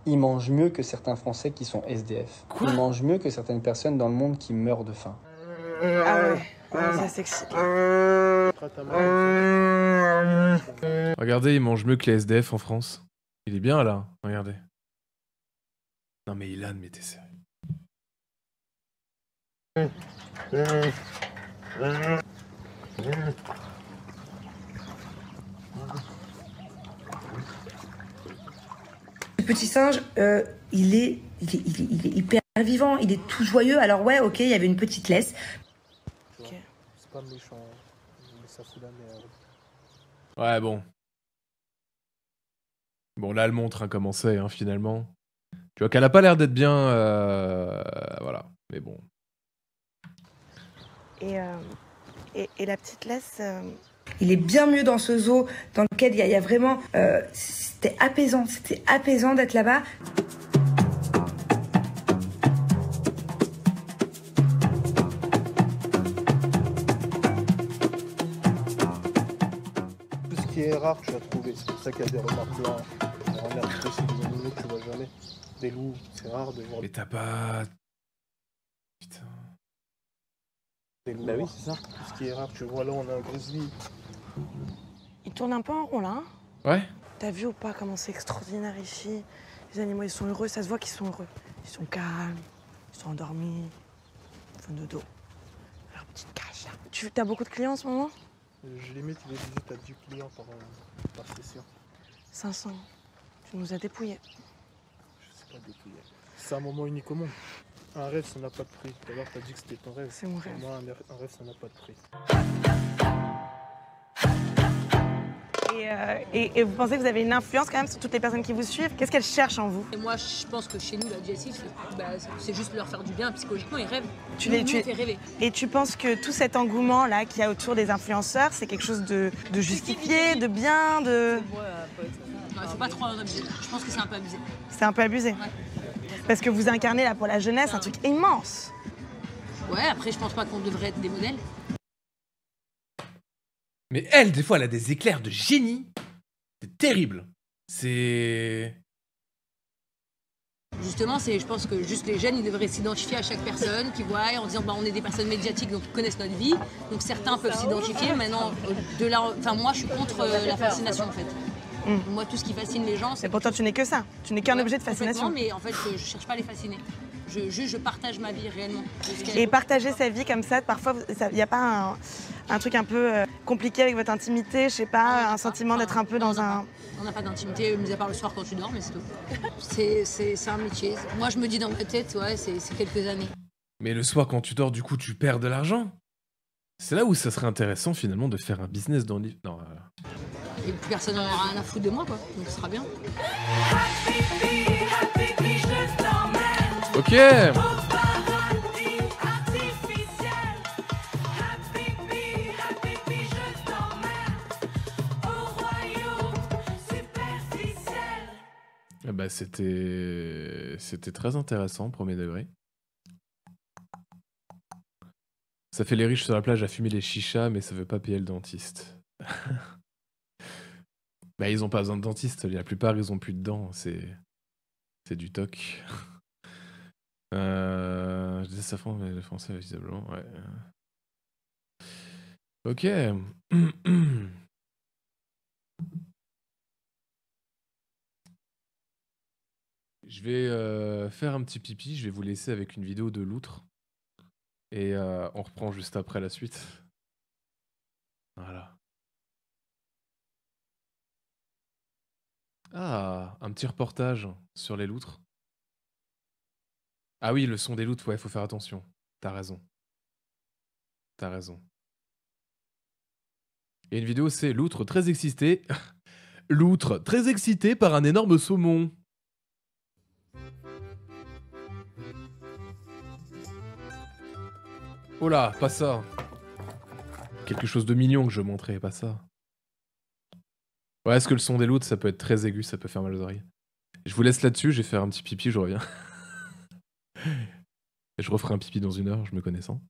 ils mangent mieux que certains Français qui sont SDF. Quoi? Ils mangent mieux que certaines personnes dans le monde qui meurent de faim. Ah ouais, ça s'excite. Regardez, il mange mieux que les SDF en France. Il est bien là, regardez. Non mais Ilan, mais t'es sérieux. Le petit singe, il est hyper vivant, il est tout joyeux. Alors ouais, ok, il y avait une petite laisse. Okay. C'est pas méchant, mais ça fout la merde. Ouais, bon. Bon, là, elle montre comment c'est, hein, finalement. Tu vois qu'elle a pas l'air d'être bien... Voilà, mais bon. Et la petite laisse... Il est bien mieux dans ce zoo dans lequel il y a vraiment... c'était apaisant d'être là-bas. Tout ce qui est rare, tu vas trouver. C'est pour ça qu'il y a des renards blancs. Des renards c'est des animaux que tu vois jamais. Des loups, c'est rare de voir. Mais t'as pas... Putain... Des loups, bah oui, c'est ça. Tout ce qui est rare, tu vois là, on a un grizzly. Il tourne un peu en rond là. Hein. Ouais. T'as vu ou pas comment c'est extraordinaire ici? Les animaux, ils sont heureux, ça se voit qu'ils sont heureux. Ils sont calmes, ils sont endormis, ils font dodo. Leur petite cage là. T'as beaucoup de clients en ce moment? Je limite les visites à 10 clients par session. 500. Tu nous as dépouillés. Je sais pas dépouiller. C'est un moment unique au monde. Un rêve, ça n'a pas de prix. Tout à l'heure, t'as dit que c'était ton rêve. C'est mon rêve. Pour moi, un rêve, ça n'a pas de prix. Et vous pensez que vous avez une influence quand même sur toutes les personnes qui vous suivent? Qu'est-ce qu'elles cherchent en vous? Et moi, je pense que chez nous, la Jessie, c'est juste leur faire du bien. Psychologiquement, ils rêvent. Tu nous fait rêver. Et tu penses que tout cet engouement là qu'il y a autour des influenceurs, c'est quelque chose de justifié, de bien, de... Il faut pas trop en abuser. Je pense que c'est un peu abusé. C'est un peu abusé. Ouais. Parce que vous incarnez là pour la jeunesse un truc immense. Ouais, après, je pense pas qu'on devrait être des modèles. Mais elle, des fois, elle a des éclairs de génie. C'est terrible. C'est... Justement, je pense que juste les jeunes, ils devraient s'identifier à chaque personne qu'ils voient en disant on est des personnes médiatiques donc ils connaissent notre vie. Donc certains peuvent s'identifier. Maintenant, moi, je suis contre la fascination en fait. Moi, tout ce qui fascine les gens, c'est... Et pourtant, tu n'es que ça. Tu n'es qu'un objet de fascination. Mais en fait, je cherche pas à les fasciner. Je partage ma vie réellement. Et partager sa vie comme ça, parfois, il n'y a pas un truc un peu compliqué avec votre intimité, je sais pas, un sentiment d'être un peu dans un... On n'a pas d'intimité, mis à part le soir quand tu dors, mais c'est tout. C'est un métier. Moi, je me dis dans ma tête, ouais, c'est quelques années. Mais le soir, quand tu dors, du coup, tu perds de l'argent. C'est là où ça serait intéressant, finalement, de faire un business dans le... Non, Et plus personne n'en aura rien à foutre de moi, quoi. Donc ce sera bien. Ok. Bah, c'était très intéressant, premier degré. Ça fait les riches sur la plage à fumer les chichas, mais ça veut pas payer le dentiste. Bah, ils ont pas besoin de dentiste, la plupart ils ont plus de dents, c'est du toc. Je disais Safran, mais le français visiblement, ouais. Ok. Je vais faire un petit pipi, je vais vous laisser avec une vidéo de l'outre. Et on reprend juste après la suite. Voilà. Ah, un petit reportage sur les loutres. Ah oui, le son des loutres, ouais, faut faire attention. T'as raison. T'as raison. Et une vidéo, c'est l'outre très excité. L'outre très excité par un énorme saumon. Oh là, pas ça. Quelque chose de mignon que je montrais, pas ça. Ouais, est-ce que le son des loutres, ça peut être très aigu, ça peut faire mal aux oreilles. Je vous laisse là-dessus, je vais faire un petit pipi, je reviens. Et je referai un pipi dans 1 heure, je me connaissant.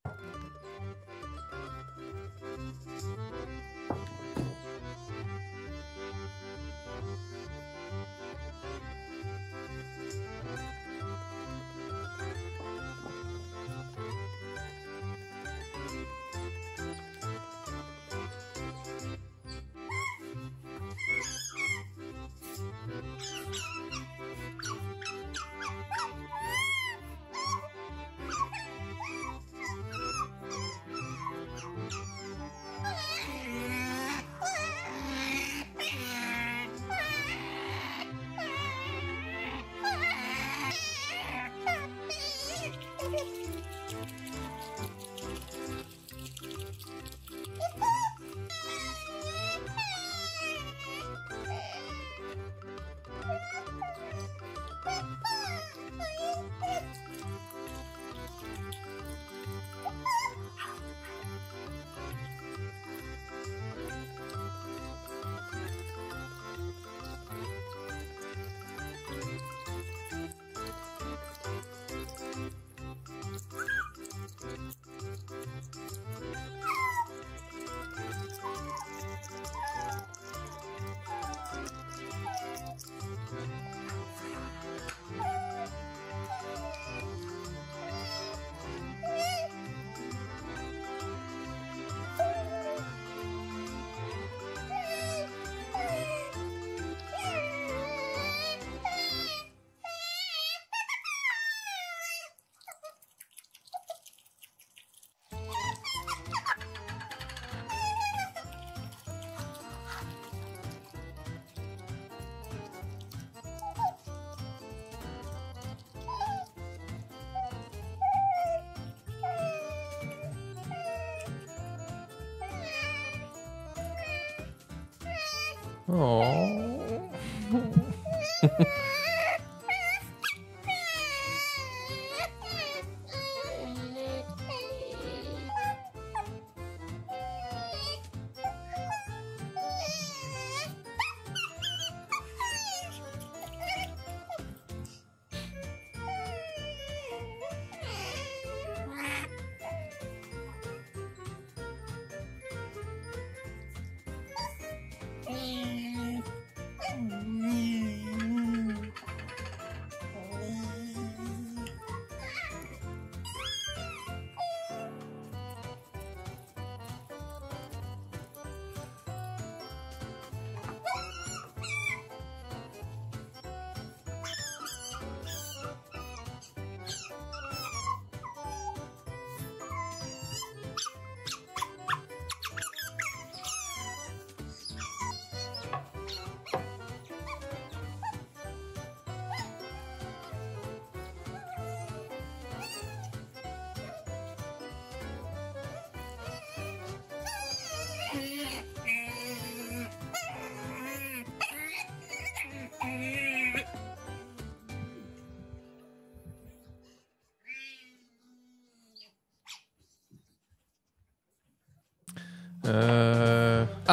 Oh.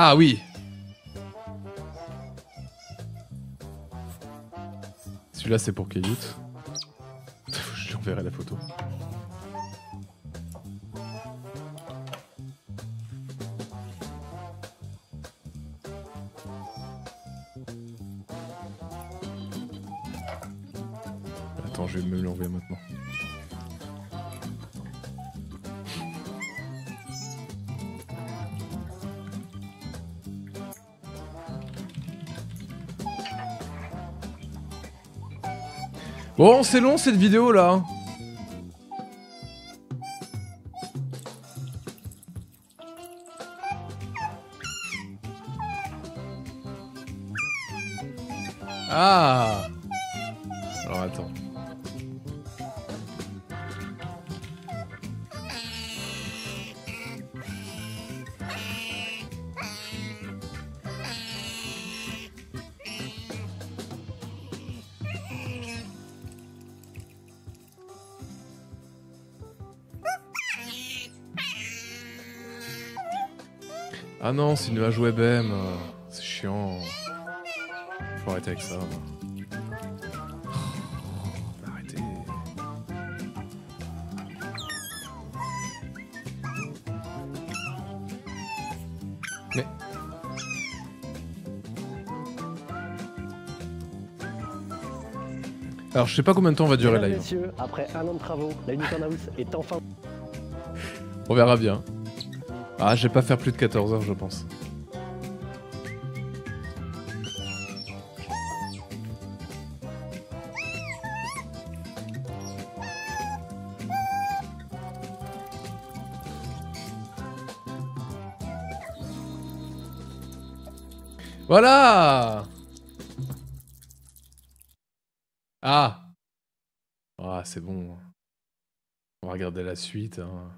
Ah oui. Celui-là, c'est pour Kayut. Je lui enverrai la photo. Attends, je vais me l'envoyer maintenant. Bon, c'est long cette vidéo là. Ah. Alors attends. Ah non, c'est une image WebM. C'est chiant. Faut arrêter avec ça. Arrêtez. Mais... Alors, je sais pas combien de temps va durer le live. Messieurs, après un an de travaux, la Unicorn House est enfin... On verra bien. Ah, je vais pas faire plus de 14 heures, je pense. Voilà. Ah. Ah, c'est bon. On va regarder la suite. Hein.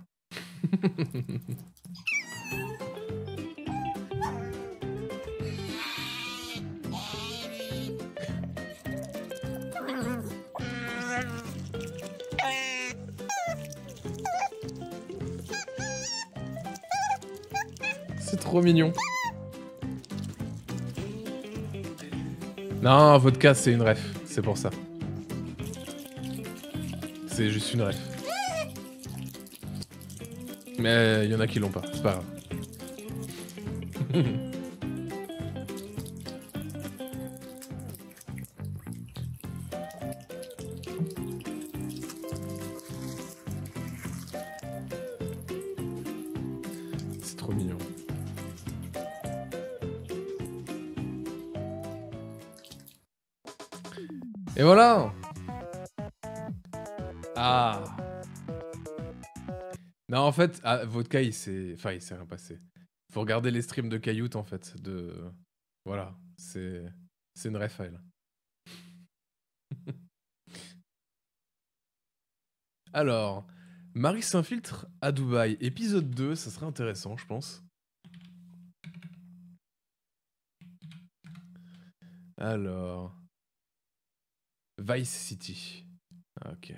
C'est trop mignon. Non, vodka c'est une ref, c'est pour ça. C'est juste une ref. Mais il y en a qui l'ont pas, c'est pas grave. C'est trop mignon. Et voilà. Ah. Non, en fait, Vodka, il s'est rien passé. Faut regarder les streams de Kayut, en fait. Voilà, c'est une ref file. Alors, Marie s'infiltre à Dubaï, épisode 2, ça serait intéressant, je pense. Alors... Vice City. Ok.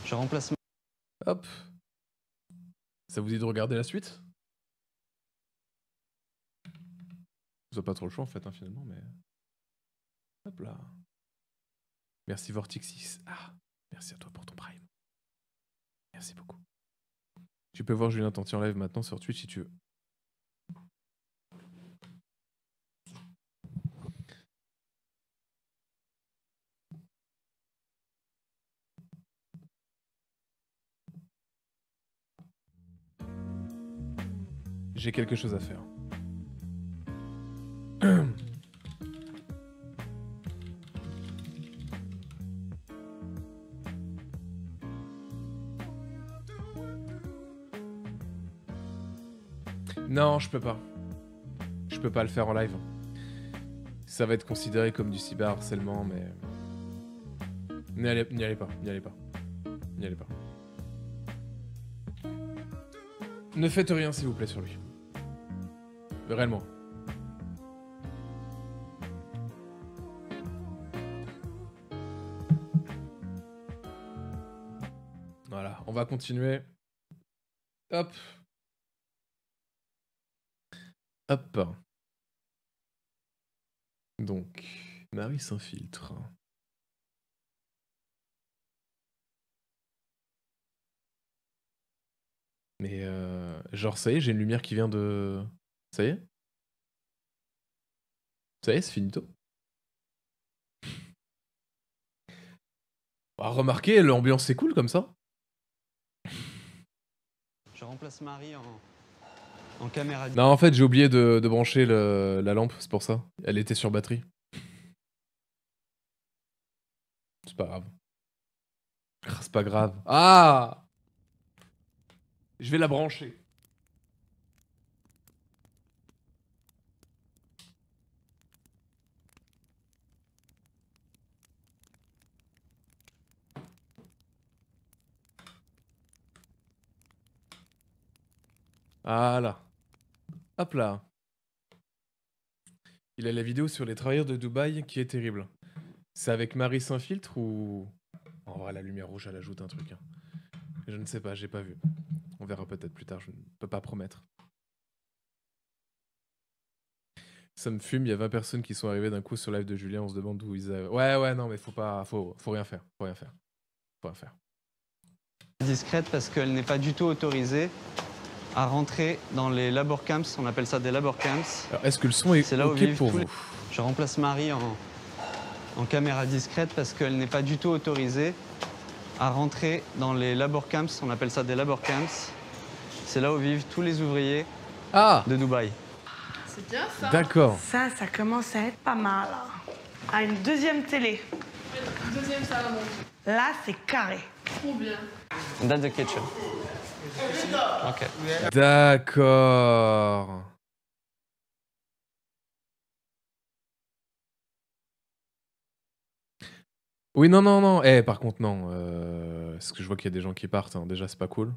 Je remplace... Hop. Ça vous dit de regarder la suite? Vous n'avez pas trop le choix en fait, hein, finalement, mais... Hop là. Merci Vortix6. Ah, merci à toi pour ton prime. Merci beaucoup. Tu peux voir Julien Tanti en live maintenant sur Twitch si tu veux. J'ai quelque chose à faire. Non, je peux pas. Je peux pas le faire en live. Ça va être considéré comme du cyberharcèlement, mais... N'y allez pas, n'y allez pas. N'y allez pas. Ne faites rien s'il vous plaît sur lui. Réellement. Voilà, on va continuer. Hop. Hop. Donc, Marie s'infiltre. Mais genre, ça y est, j'ai une lumière qui vient de... Ça y est? Ça y est, c'est finito. Bah, remarquez, l'ambiance c'est cool comme ça. Je remplace Marie en caméra. Non, en fait, j'ai oublié de brancher la lampe, c'est pour ça. Elle était sur batterie. C'est pas grave. Ah, c'est pas grave. Ah! Je vais la brancher. Voilà. Hop là. Il a la vidéo sur les travailleurs de Dubaï qui est terrible. C'est avec Marie s'infiltre ou... Oh, la lumière rouge, elle ajoute un truc. Hein. Je ne sais pas, j'ai pas vu. On verra peut-être plus tard, je ne peux pas promettre. Ça me fume, il y a 20 personnes qui sont arrivées d'un coup sur live de Julien, on se demande d'où ils avaient... Ouais, non, mais faut rien faire, faut rien faire. Discrète parce qu'elle n'est pas du tout autorisée à rentrer dans les labor camps, on appelle ça des labor camps. Alors, est-ce que le son est là ok pour vous? Je remplace Marie en caméra discrète parce qu'elle n'est pas du tout autorisée à rentrer dans les labor camps, on appelle ça des labor camps. C'est là où vivent tous les ouvriers de Dubaï. C'est bien ça. D'accord. Ça commence à être pas mal. Ah, une deuxième télé. Deuxième salle à manger. Là, c'est carré. Trop bien. That's the kitchen. Ok. D'accord. Oui, non. Par contre, non. Parce que je vois qu'il y a des gens qui partent. Hein. Déjà, c'est pas cool.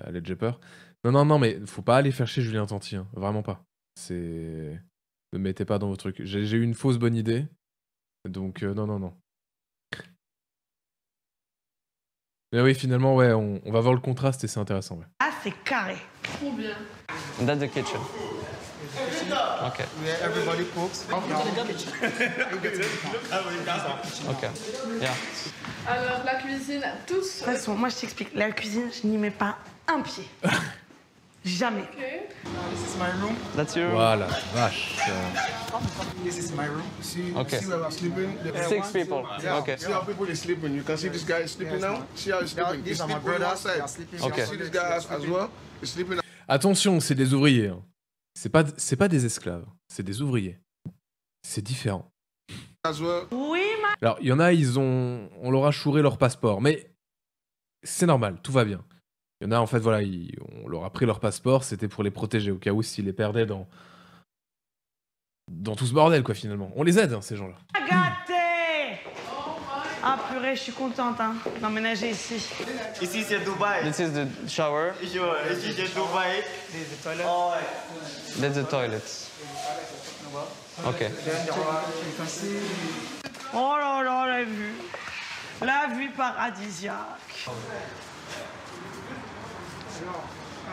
Allez, j'ai peur. Non, mais faut pas aller faire chez Julien Tanti. Hein. Vraiment pas. Ne mettez pas dans vos trucs. J'ai eu une fausse bonne idée. Donc, non. Mais oui, finalement, ouais, on va voir le contraste et c'est intéressant. Ouais. Ah, c'est carré. Trop bien. That's the kitchen. Ok. Everybody cooks. Ok. Yeah. Alors, la cuisine, tous... De toute façon, moi, je t'explique. La cuisine, je n'y mets pas un pied. Jamais. Okay. This is my room. That's your room. Voilà, vache. This is my room. See Okay. where we're sleeping? 6 people. Yeah. Okay. See how people are sleeping. You can see this guy is sleeping now. See how he's sleeping. These are my brothers. Okay. See this guy as well. He's sleeping. Attention, c'est des ouvriers. Hein. C'est pas des esclaves, c'est des ouvriers. C'est différent. Oui, Alors, il y en a, on leur a chouré leur passeport, mais c'est normal, tout va bien. Il y en a, en fait, voilà, on leur a pris leur passeport, c'était pour les protéger, au cas où s'ils les perdaient dans tout ce bordel, quoi, finalement. On les aide, hein, ces gens-là. Gâté. Ah, purée, je suis contente, hein, d'emménager ici. Ici, c'est Dubaï. This is the shower. Ici, c'est Dubaï. That's the toilet. Ok. Oh là là, la vue. La vue paradisiaque.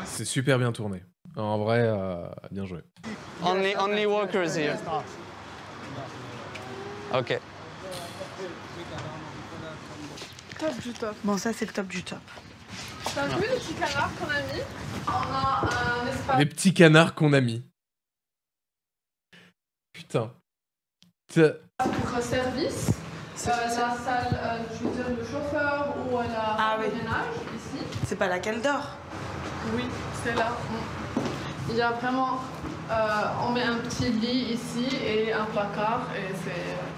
C'est super bien tourné. En vrai, bien joué. Only workers here. Ok. Top du top. Bon, ça, c'est le top du top. T'as vu les petits canards qu'on a mis? On a un espace... Les petits canards qu'on a mis. Putain. Pour service, la salle, je veux dire, le chauffeur ou la salle de ménage, ici. C'est pas là qu'elle dort? Oui, c'est là. Il y a vraiment... on met un petit lit ici et un placard et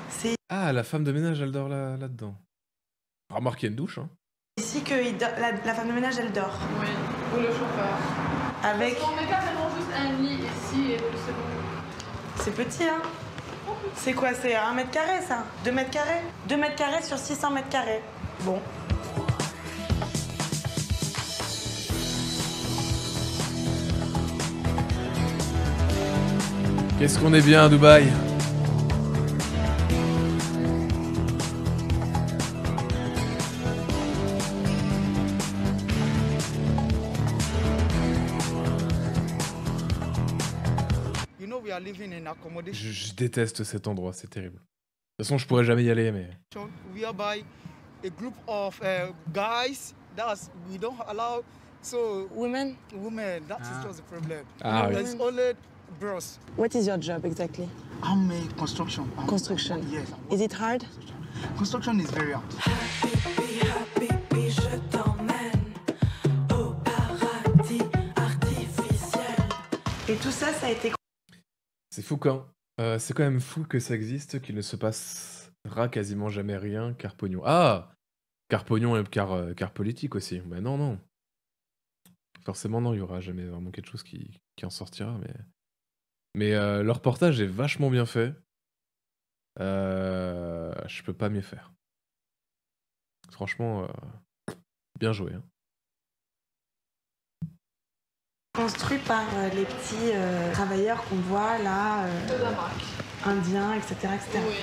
c'est... Ah, la femme de ménage, elle dort là-dedans. Remarquez une douche, hein. Ici que la femme de ménage, elle dort. Oui, ou le chauffeur. Avec... Parce qu'on met carrément juste un lit ici et puis c'est bon. C'est petit, hein? C'est quoi? C'est 1 mètre carré, ça? 2 mètres carrés? 2 mètres carrés sur 600 mètres carrés. Bon. Qu'est-ce qu'on est bien à Dubaï. Je déteste cet endroit, c'est terrible. façon, je pourrais jamais y aller, mais. Whereby a group of guys, we don't allow women. That is just the problem. Ah, oui. There's only bros. What is your job exactly? I'm a construction. Construction. Yes. Is it hard? Construction is very hard. Je t'emmène au paradis artificiel. Et tout ça, ça a été... C'est fou quand. C'est quand même fou que ça existe, qu'il ne se passera quasiment jamais rien, car pognon. Ah! Car pognon et car politique aussi. Bah non. Forcément, non, il y aura jamais vraiment quelque chose qui en sortira, mais le reportage est vachement bien fait. Je peux pas mieux faire. Franchement, bien joué. Hein. Construit par les petits travailleurs qu'on voit là, indiens, etc. Oui.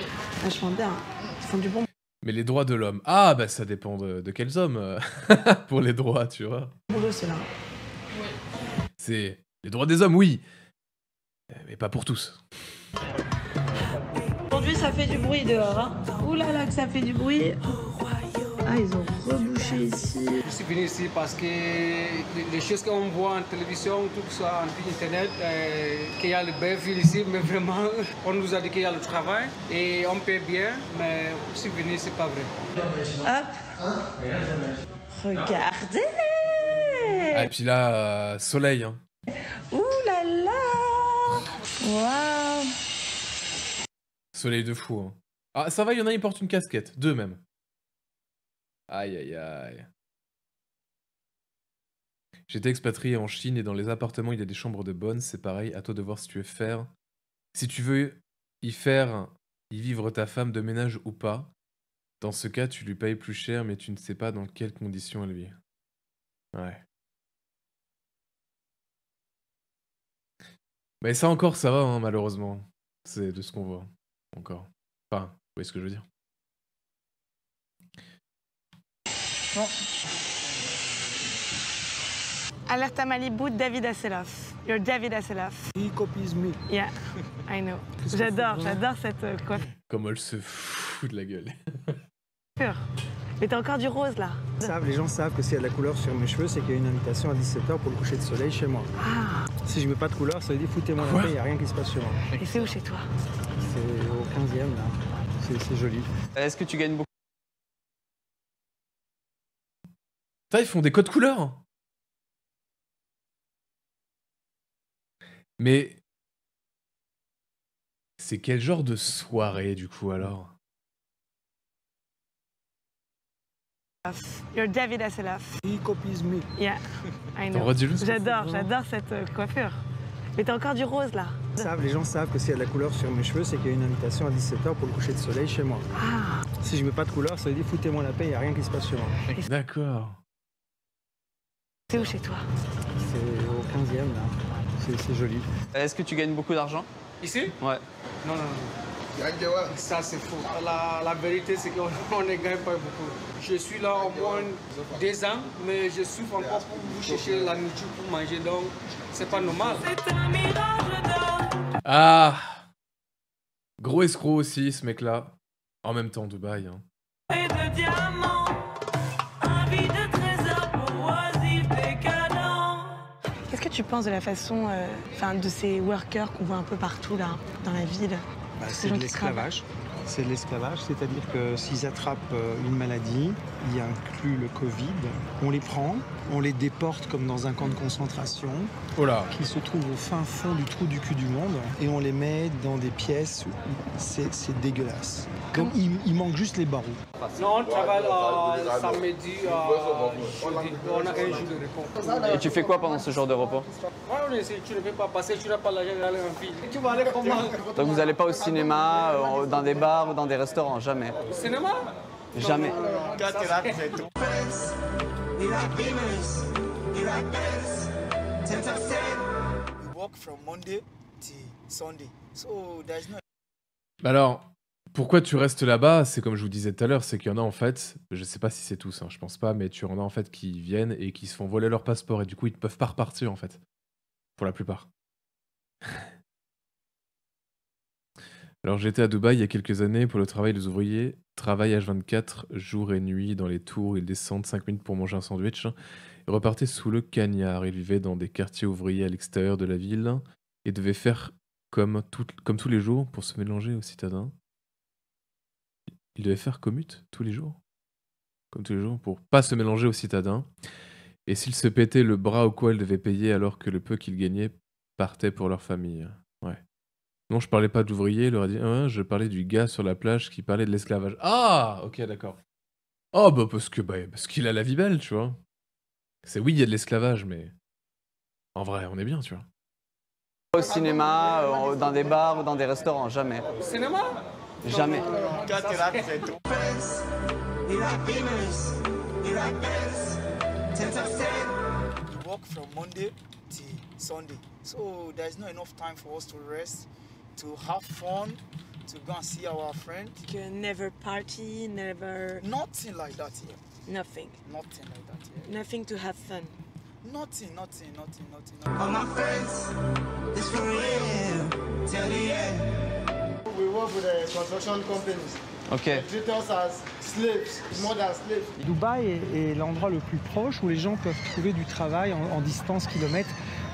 Vachement bien. Ils font du bon. Mais les droits de l'homme, ah bah ça dépend de quels hommes pour les droits, tu vois. Boulot, cela. C'est les droits des hommes, oui, mais pas pour tous. Aujourd'hui, ça fait du bruit dehors. Hein. Ouh là là, que ça fait du bruit. Ah, ils ont rebouché ici. Je suis venu ici parce que les choses qu'on voit en télévision, tout ça, en internet, qu'il y a le Belleville ici, mais vraiment, on nous a dit qu'il y a le travail et on paie bien, mais je suis venu, c'est pas vrai. Hop. Regardez. Ah, et puis là, soleil. Hein. Ouh là là. Waouh. Soleil de fou. Hein. Ah, ça va, il y en a, ils portent une casquette. 2 même. Aïe, aïe, aïe. J'étais expatrié en Chine et dans les appartements, il y a des chambres de bonne. C'est pareil, à toi de voir si tu veux faire. Si tu veux y vivre ta femme de ménage ou pas. Dans ce cas, tu lui payes plus cher, mais tu ne sais pas dans quelles conditions elle vit. Ouais. Mais ça encore, ça va, hein, malheureusement. C'est de ce qu'on voit. Encore. Enfin, vous voyez ce que je veux dire. Bon. Alerte à Malibu, David Hasselhoff. You're David Hasselhoff. He copies me. Yeah, I know. J'adore cette coiffe. Comment elle se fout de la gueule. Mais t'as encore du rose là. Les gens savent que s'il y a de la couleur sur mes cheveux, c'est qu'il y a une invitation à 17h pour le coucher de soleil chez moi. Ah. Si je mets pas de couleur, ça veut dire foutez-moi la paix, il n'y a rien qui se passe chez moi. Et c'est où chez toi? C'est au 15e là. C'est joli. Est-ce que tu gagnes beaucoup? Putain, ils font des codes couleurs. Mais c'est quel genre de soirée du coup alors? You're David Hasselhoff. He copies me. Yeah, I know. J'adore cette coiffure. Mais t'as encore du rose là. Les gens savent que s'il y a de la couleur sur mes cheveux, c'est qu'il y a une invitation à 17h pour le coucher de soleil chez moi. Ah. Si je mets pas de couleur, ça veut dire foutez-moi la paix, il n'y a rien qui se passe chez moi. D'accord. C'est où chez toi? C'est au 15e là. C'est joli. Est-ce que tu gagnes beaucoup d'argent? Ici? Ouais. Non. Ça c'est faux. La vérité c'est qu'on ne gagne pas beaucoup. Je suis là au moins 2 ans, mais je souffre encore pour vous chercher la nourriture pour manger, donc c'est pas normal. Ah, gros escroc aussi ce mec là. En même temps Dubaï. Hein. Et de diamants, envie de trésors pour oisifs décadents. Qu'est-ce que tu penses de la façon, de ces workers qu'on voit un peu partout là, dans la ville? C'est de l'esclavage. C'est de l'esclavage, c'est-à-dire que s'ils attrapent une maladie, y inclut le Covid, on les prend, on les déporte comme dans un camp de concentration, qui se trouve au fin fond du trou du cul du monde, et on les met dans des pièces où c'est dégueulasse. Donc il manque juste les barreaux. Non, on travaille samedi, on a 1 jour de repos. Et tu fais quoi pendant ce jour de repos? Tu ne peux pas passer, tu n'as pas l'argent d'aller en ville. Tu vas aller comment? Donc vous n'allez pas au cinéma, dans des bars ou dans des restaurants, jamais? Cinéma? Jamais. Alors, pourquoi tu restes là-bas? C'est comme je vous disais tout à l'heure, c'est qu'il y en a en fait, je sais pas si c'est tous, hein, je pense pas, mais tu en as en fait qui viennent et qui se font voler leur passeport et du coup ils ne peuvent pas repartir en fait. Pour la plupart. Alors j'étais à Dubaï il y a quelques années pour le travail des ouvriers. Travail H24, jour et nuit, dans les tours, ils descendent 5 minutes pour manger un sandwich et repartaient sous le cagnard. Ils vivaient dans des quartiers ouvriers à l'extérieur de la ville et devaient faire comme tous les jours pour se mélanger aux citadins. Ils devaient faire commute tous les jours. Comme tous les jours, pour pas se mélanger aux citadins. Et s'ils se pétaient le bras ou quoi, ils devaient payer alors que le peu qu'ils gagnaient partait pour leur famille. Ouais. Non, je parlais pas d'ouvrier, il leur a dit je parlais du gars sur la plage qui parlait de l'esclavage. Ah, ok, d'accord. Oh, bah parce qu'il a la vie belle, tu vois. C'est oui, il y a de l'esclavage, mais en vrai, on est bien, tu vois. Au cinéma, dans des bars ou dans des restaurants, jamais. Cinéma? Jamais. Work from Monday to Sunday, so there's not enough time for us to rest, to have fun, to go and see our friends. Never party, never. Nothing like that here. Nothing. Nothing like that here. Nothing to have fun. Nothing. All my friends, it's for real. Tell the end. We work with the construction companies. Okay. They treat us as slaves, more than slaves. Dubaï est l'endroit le plus proche où les gens peuvent trouver du travail en distance kilomètres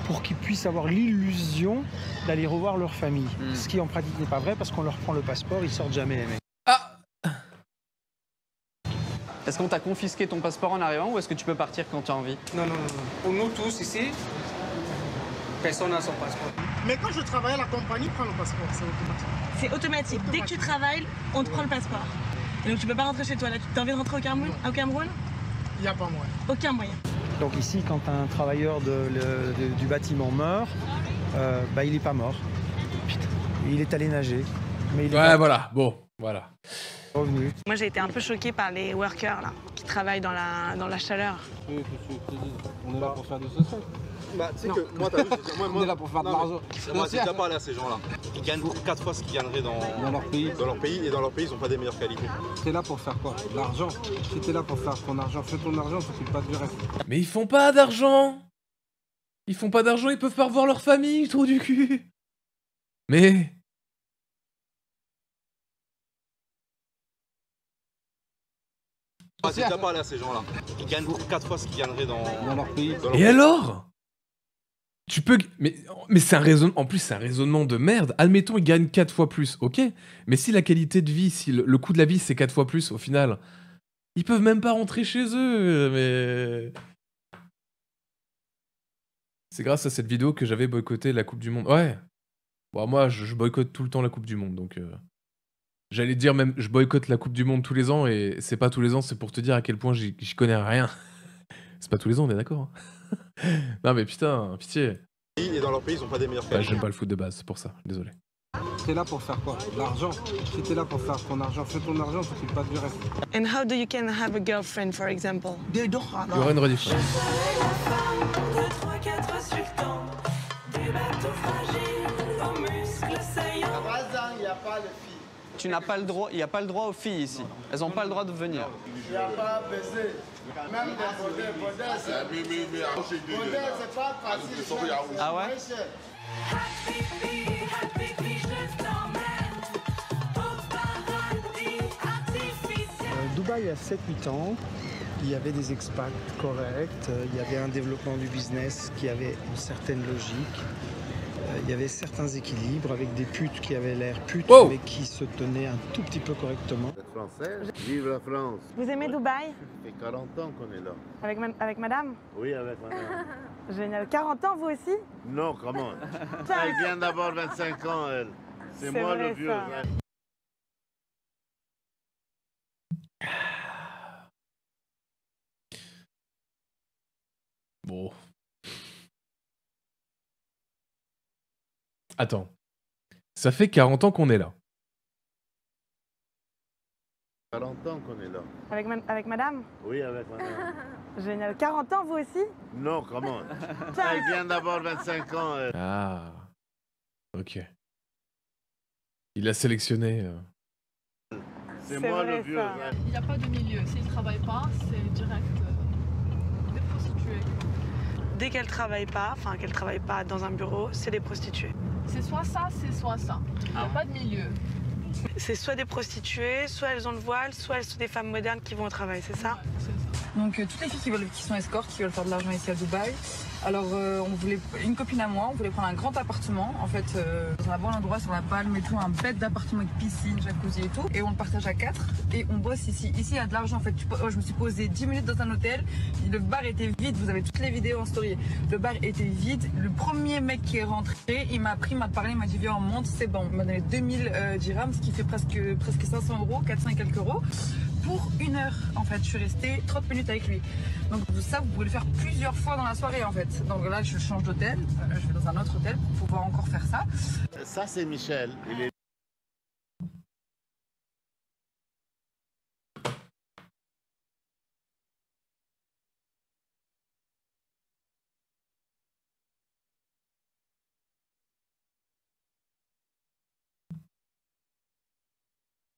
pour qu'ils puissent avoir l'illusion d'aller revoir leur famille. Ce qui en pratique n'est pas vrai parce qu'on leur prend le passeport, ils sortent jamais les mecs. Est-ce qu'on t'a confisqué ton passeport en arrivant ou est-ce que tu peux partir quand tu as envie? Non. Pour nous tous ici, personne n'a son passeport. Mais quand je travaille à la compagnie, prend le passeport, c'est automatique. C'est automatique. Dès que tu travailles, on te prend le passeport. Et donc tu peux pas rentrer chez toi. Là, tu as envie de rentrer au Cameroun? Il n'y a pas moyen. Aucun moyen. Donc ici, quand un travailleur du bâtiment meurt, il n'est pas mort. Putain. Il est allé nager. Mais il est ouais, voilà. Bon, voilà. Revenu. Moi, j'ai été un peu choquée par les workers là, qui travaillent dans la chaleur. Oui, on est là pour faire du social. Bah, tu sais que moi, t'as vu, on est là pour faire de l'argent. Moi, j'ai déjà parlé à ces gens-là. Ils gagnent 4 fois ce qu'ils gagneraient dans leur pays. Dans leur pays, et dans leur pays, ils n'ont pas des meilleures qualités. T'es là pour faire quoi? De l'argent. Si t'es là pour faire ton argent, fais ton argent, t'occupes pas du reste. Mais ils font pas d'argent. Ils font pas d'argent, ils peuvent pas revoir leur famille, trou du cul. Mais... Moi, j'ai déjà parlé à ces gens-là. Ils gagnent 4 fois ce qu'ils gagneraient dans leur pays. Et alors? Tu peux... Mais c'est un raisonnement... En plus, c'est un raisonnement de merde. Admettons, ils gagnent 4 fois plus, ok. Mais si la qualité de vie, si le coût de la vie, c'est 4 fois plus, au final, ils peuvent même pas rentrer chez eux, mais... C'est grâce à cette vidéo que j'avais boycotté la Coupe du Monde. Ouais. Bon, moi, je boycotte tout le temps la Coupe du Monde, donc... J'allais dire même, je boycotte la Coupe du Monde tous les ans, et c'est pas tous les ans, c'est pour te dire à quel point j'y connais rien. C'est pas tous les ans, on est d'accord. Non mais putain, pitié. Et dans leur pays, ils ont pas des meilleures qualités. J'aime pas le foot de base, c'est pour ça, désolé. T'es là pour faire quoi? De l'argent. Si t'es là pour faire ton argent, fais ton argent, t'occupes pas du reste. And how do you can have a girlfriend, for example? They don't have. Il y aura une rediff. Il n'y a pas de filles. Tu n'as pas le droit, il n'y a pas le droit aux filles ici. Elles n'ont pas le droit de venir. Il n'y a pas baiser. Même des bordels, c'est pas facile. Ah ouais? Dubaï, il y a 7-8 ans, il y avait des expats corrects, il y avait un développement du business qui avait une certaine logique. Il y avait certains équilibres avec des putes qui avaient l'air putes, mais qui se tenaient un tout petit peu correctement. Vous êtes française? Vive la France! Vous aimez Dubaï? Ça fait 40 ans qu'on est là. Avec madame? Oui, avec madame. Génial. 40 ans, vous aussi? Non, comment? Elle vient d'avoir 25 ans, elle. C'est moi le vieux. Ça. Bon. Attends. Ça fait 40 ans qu'on est là. 40 ans qu'on est là. Avec madame? Oui, avec madame. Génial. 40 ans, vous aussi? Non, comment? Elle vient d'avoir 25 ans, elle. Ah. Ok. Il a sélectionné... C'est moi le vieux. Il n'y a pas de milieu. S'ils ne travaillent pas, c'est direct des prostituées. Dès qu'elles travaillent pas dans un bureau, c'est des prostituées. C'est soit ça, c'est soit ça. Il n'y a pas de milieu. C'est soit des prostituées, soit elles ont le voile, soit elles sont des femmes modernes qui vont au travail, c'est ça? C'est ça. Donc toutes les filles qui sont escortes, qui veulent faire de l'argent ici à Dubaï. Alors on voulait, une copine à moi, on voulait prendre un grand appartement, en fait dans un bon endroit sur la Palme et tout, un bête d'appartement avec piscine, jacuzzi et tout. Et on le partage à 4 et on bosse ici. Ici il y a de l'argent en fait. Je me suis posée 10 minutes dans un hôtel, le bar était vide, vous avez toutes les vidéos en story. Le bar était vide, le premier mec qui est rentré, il m'a parlé, il m'a dit viens on monte, c'est bon. Il m'a donné 2000 dirhams, ce qui fait presque 500 euros, 400 et quelques euros. Pour 1 heure en fait, je suis restée 30 minutes avec lui. Donc ça vous pouvez le faire plusieurs fois dans la soirée en fait. Donc là je change d'hôtel, je vais dans un autre hôtel pour pouvoir encore faire ça. Ça c'est Michel, il est...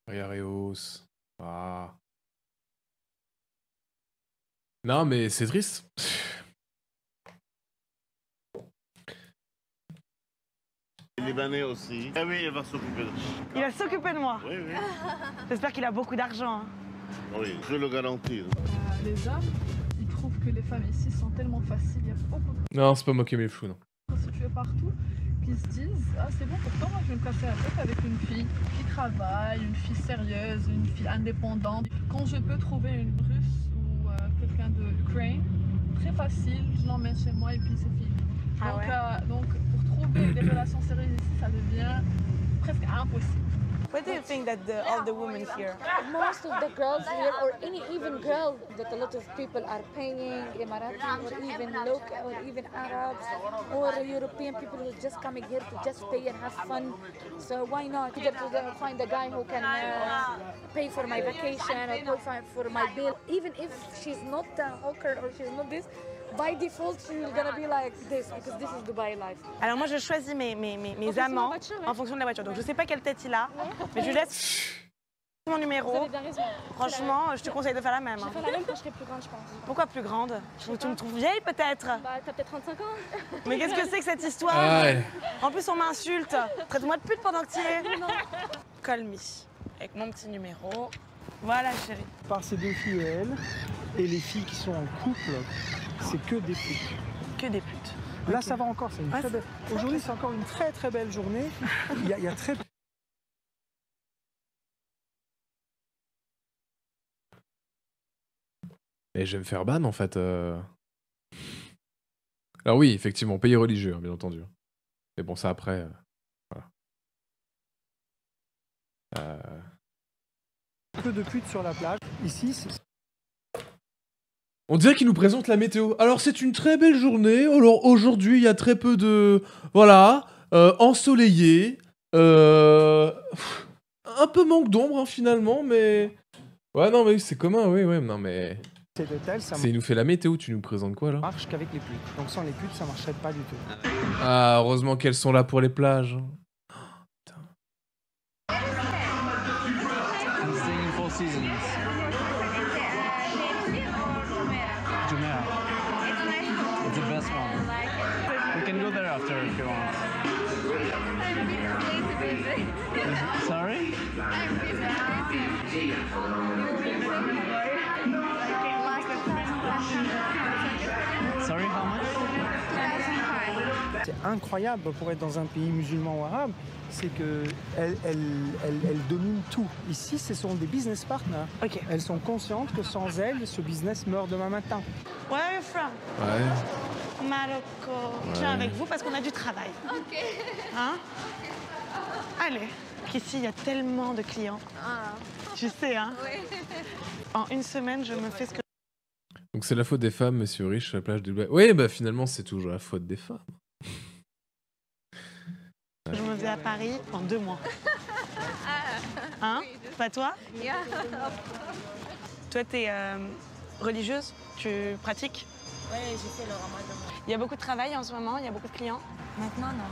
Reos. Ah. Non, mais c'est triste. Les Libanais aussi. Ah oui, il va s'occuper de... Il va s'occuper de moi. Oui, oui. J'espère qu'il a beaucoup d'argent. Oui, je le garantis. Les hommes, ils trouvent que les femmes ici sont tellement faciles. Il y a beaucoup de Non, c'est pas moi qui me fous, non. prostituées partout. Puis ils se disent, ah c'est bon, pourtant moi je vais me casser la tête avec une fille qui travaille, une fille sérieuse, une fille indépendante. Quand je peux trouver une Russe ou quelqu'un de Ukraine, très facile, je l'emmène chez moi et puis c'est fini. Donc pour trouver des relations sérieuses ici, ça devient presque impossible. What do you think that all the women here? Most of the girls here, or any even girl that a lot of people are paying, Emirati or even local or even Arabs or European people who are just coming here to just stay and have fun. So why not? Either to find a guy who can pay for my vacation or pay for my bill. Even if she's not a hooker or she's not this, by default, she's gonna be like this because this is Dubai life. Alors moi, je choisis mes amants en fonction de la voiture. Donc je sais pas quelle tête il a, mais je lui laisse mon numéro. Vous avez bien raison. Franchement, je te conseille de faire la même. Je vais faire la même quand je serai plus grande, je pense. Pourquoi plus grande? Tu me trouves vieille peut-être? Bah t'as peut-être 35 ans. Mais qu'est-ce que c'est que cette histoire? En plus on m'insulte. Traite-moi de pute pendant que tu es. Call me. Avec mon petit numéro. Voilà chérie. Par ces deux filles et elle, et les filles qui sont en couple, c'est que des putes. Que des putes. Là, ça va encore, c'est une très belle... Aujourd'hui, c'est encore une très très belle journée. Il y a très... Et je vais me faire ban en fait. Alors oui, effectivement, pays religieux, hein, bien entendu. Mais bon, ça après... voilà. Que de putes sur la plage. Ici, c'est... On dirait qu'il nous présente la météo. Alors c'est une très belle journée. Alors aujourd'hui il y a très peu de... Voilà. Ensoleillé. Un peu manque d'ombre hein, finalement, mais... Ouais non mais c'est commun, oui, ouais, non mais... Il nous fait la météo, tu nous présentes quoi là? Marche qu'avec les putes. Donc sans les putes ça marcherait pas du tout. Ah heureusement qu'elles sont là pour les plages. Jumeirah. It's the best one. We can go there after if you want. Sorry? Sorry, how much? C'est incroyable pour être dans un pays musulman ou arabe, c'est qu'elles dominent tout. Ici, ce sont des business partners. Okay. Elles sont conscientes que sans elles, ce business meurt demain matin. Where are you from? Ouais. Marocco. Je viens avec vous parce qu'on a du travail. Ok. Hein? Allez. Ici, il y a tellement de clients. Ah. Tu sais, hein? Oui. En une semaine, je me fais ce que... Donc c'est la faute des femmes, monsieur riche, sur la plage de Dubaï. Oui, bah finalement, c'est toujours la faute des femmes. Je me faisais à Paris en 2 mois. Hein? Pas toi? Yeah. Toi, t'es religieuse? Tu pratiques? Oui, j'ai fait le ramadan. Il y a beaucoup de travail en ce moment? Il y a beaucoup de clients? Maintenant, non.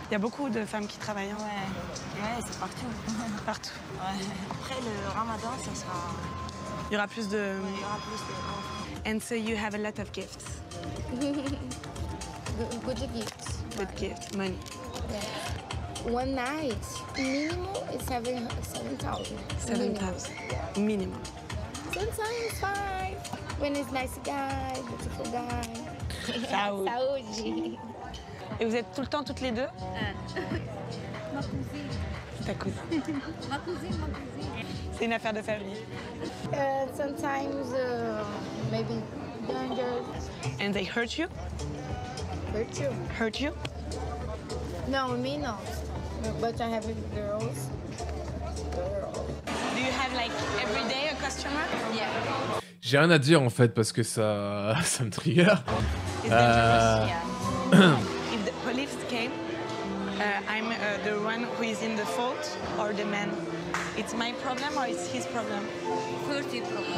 Il y a beaucoup de femmes qui travaillent. Hein? Ouais, c'est partout. Partout. Ouais. Après le ramadan, ça sera... Il y aura plus de... Ouais, il y aura plus de... And so you have a lot of gifts. Good gifts. Good gifts. Money. Yeah. one night, minimum is 7,000. 7,000 minimum. Sometimes 5. When it's nice guy, beautiful guy. Saoud. Saoudi. Et vous êtes tout le temps toutes les deux? Ma cousine. Ta cousine. Ma cousine. C'est une affaire de famille. Sometimes maybe danger. And they hurt you? Hurt you? Hurt you? No, me no. But I have girls. Do you have like every day a customer? Yeah. J'ai rien à dire en fait parce que ça me trigger. If the police came, I'm the one who is in the fault or the man. It's my problem or it's his problem? First problem.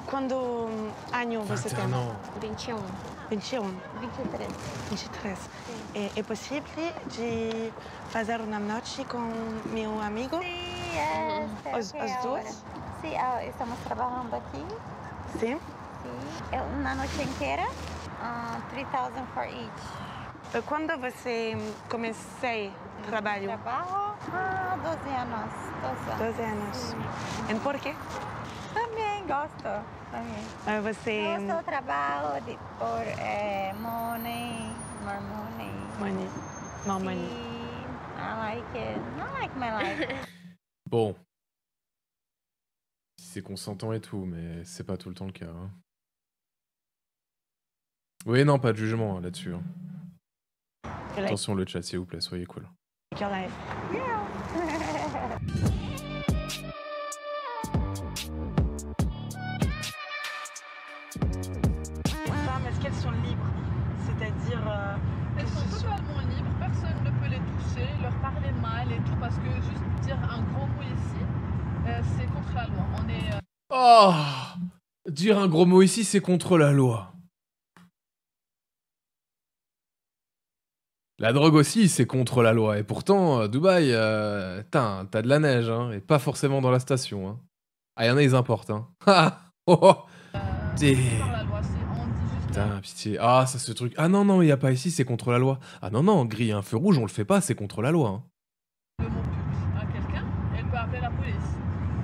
Quando anno você tem? 21. 21? 23. 23. É possível de fazer uma noite com meu amigo? Sim, Os duas? Sim, estamos trabalhando aqui. Sim? Sim. É uma noite inteira, 3,000 for each. Quando você começou o trabalho? Trabalho? 12 anos. 12 anos. E por quê? Também gosto. Também. Você... Eu trabalho por money, more money. Money. More money. I like it. I like my life. Bon. C'est consentant et tout, mais c'est pas tout le temps le cas. Hein. Oui, non, pas de jugement hein, là-dessus. Hein. Attention le chat, s'il vous plaît, soyez cool. Your life. Yeah. Femmes, est-ce qu'elles sont libres? C'est-à-dire... Elles sont totalement libres, personne ne peut les toucher, leur parler mal et tout, parce que juste dire un gros mot ici, c'est contre la loi. On est... Oh! Dire un gros mot ici, c'est contre la loi. La drogue aussi, c'est contre la loi. Et pourtant, Dubaï, t'as de la neige, hein, et pas forcément dans la station. Hein. Ah, y'en a, ils importent. Hein. Putain, pitié. Ah, ça, ce truc. Ah non, non, il n'y a pas ici, c'est contre la loi. Ah non, non, griller un feu rouge, on le fait pas, c'est contre la loi. Hein. Le mot pute à quelqu'un, elle peut appeler la police.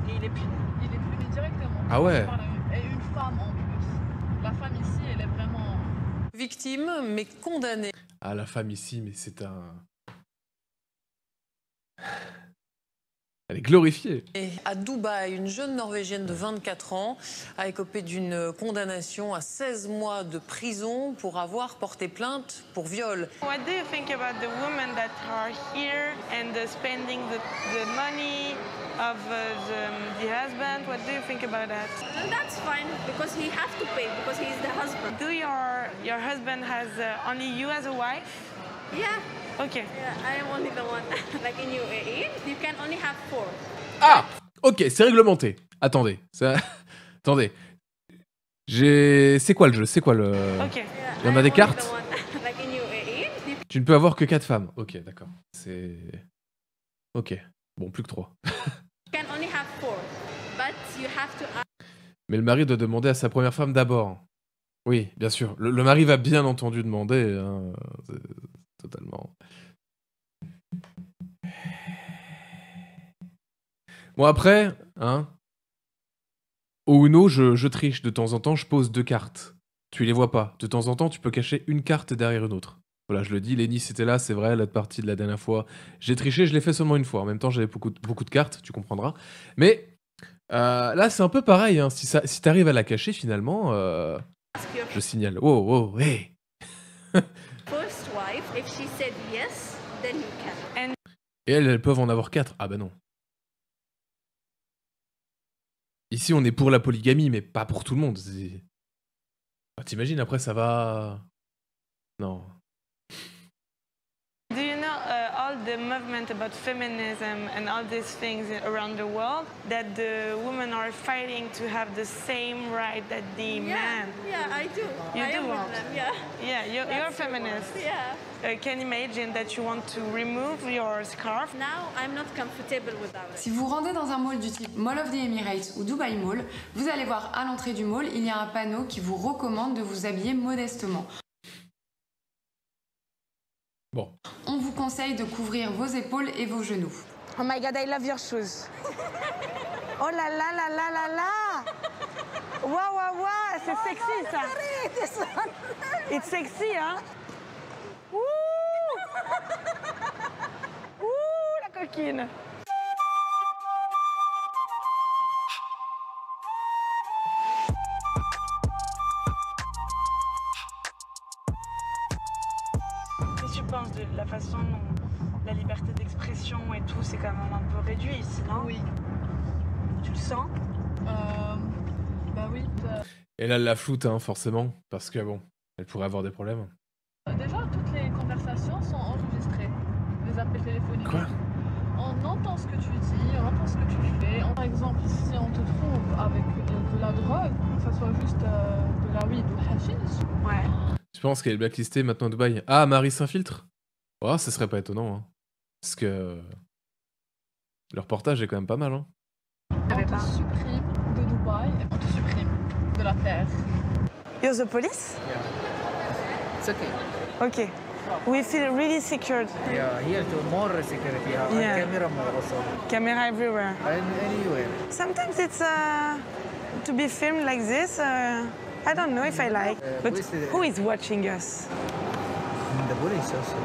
Et il est puni. Il est puni directement. Ah ouais. Et une femme en plus. La femme ici, elle est vraiment... Victime, mais condamnée. Ah, la femme ici, mais c'est un... Elle est glorifiée. Et à Dubaï, une jeune Norvégienne de 24 ans a écopé d'une condamnation à 16 mois de prison pour avoir porté plainte pour viol. What do you think about the women that are here and spending the money of the husband? What do you think about that? That's fine because he has to pay because he is the husband. Do your husband has only you as a wife? Yeah. Okay. Yeah, I am only the one. Like in UAE, you can only have 4. Ah! Ok, c'est réglementé. Attendez. Ça... Attendez. C'est quoi le jeu? C'est quoi le... Ok. Il y en a des cartes? Like in UAE, Tu ne peux avoir que 4 femmes. Ok, d'accord. C'est... Ok. Bon, plus que 3. you can only have 4. But you have to... Mais le mari doit demander à sa première femme d'abord. Oui, bien sûr. Le mari va bien entendu demander. Hein. Totalement. Bon après, hein, au Uno, je triche. De temps en temps, je pose 2 cartes. Tu les vois pas. De temps en temps, tu peux cacher une carte derrière une autre. Voilà, je le dis, Lenny c'était là, c'est vrai, la partie de la dernière fois. J'ai triché, je l'ai fait seulement une fois. En même temps, j'avais beaucoup de cartes, tu comprendras. Mais là, c'est un peu pareil. Hein. Si t'arrives à la cacher, finalement, je signale. Oh, oh, hey. First wife, if she said yes, then you can. Et elles peuvent en avoir 4. Ah bah non. Ici, on est pour la polygamie, mais pas pour tout le monde. Ah, t'imagines, après, ça va... Non. Do you know all the movement about feminism and all these things around the world, that the women are fighting to have the same right that the men? Yeah, I do. You I do am want? with them, yeah. Yeah, you're a feminist. Yeah. Can you imagine that you want to remove your scarf? Now I'm not comfortable without it. Si vous rendez dans un mall du type Mall of the Emirates ou Dubai Mall, vous allez voir à l'entrée du mall, il y a un panneau qui vous recommande de vous habiller modestement. Bon. On vous conseille de couvrir vos épaules et vos genoux. Oh my god, I love your shoes. Oh là là là là là là. Waouh, waouh, waouh, c'est sexy ça. It's sexy, hein. Ouh. Ouh, la coquine. Qu'est-ce que tu penses de la façon dont la liberté d'expression et tout, c'est quand même un peu réduit ici, non? Oui. Tu le sens? Bah oui. Et là, elle la floute, hein, forcément, parce que bon, elle pourrait avoir des problèmes. Déjà, toutes les conversations sont enregistrées, les appels téléphoniques. Quoi? On entend ce que tu dis, on entend ce que tu fais. Par exemple, si on te trouve avec de la drogue, que ce soit juste de la weed ou le hashish. Ouais. Tu penses qu'elle est blacklistée maintenant à Dubaï? Ah, Marie s'infiltre? Oh, ça serait pas étonnant, hein. Parce que le reportage est quand même pas mal, hein. On te supprime de Dubaï, on te supprime de la terre. You're the police? Yeah. It's okay. Okay. We feel really secured. Yeah, here to more security. Yeah. Camera more also. Camera everywhere. Anywhere. Sometimes it's to be filmed like this. I don't know if I like. But who is watching us? The police also.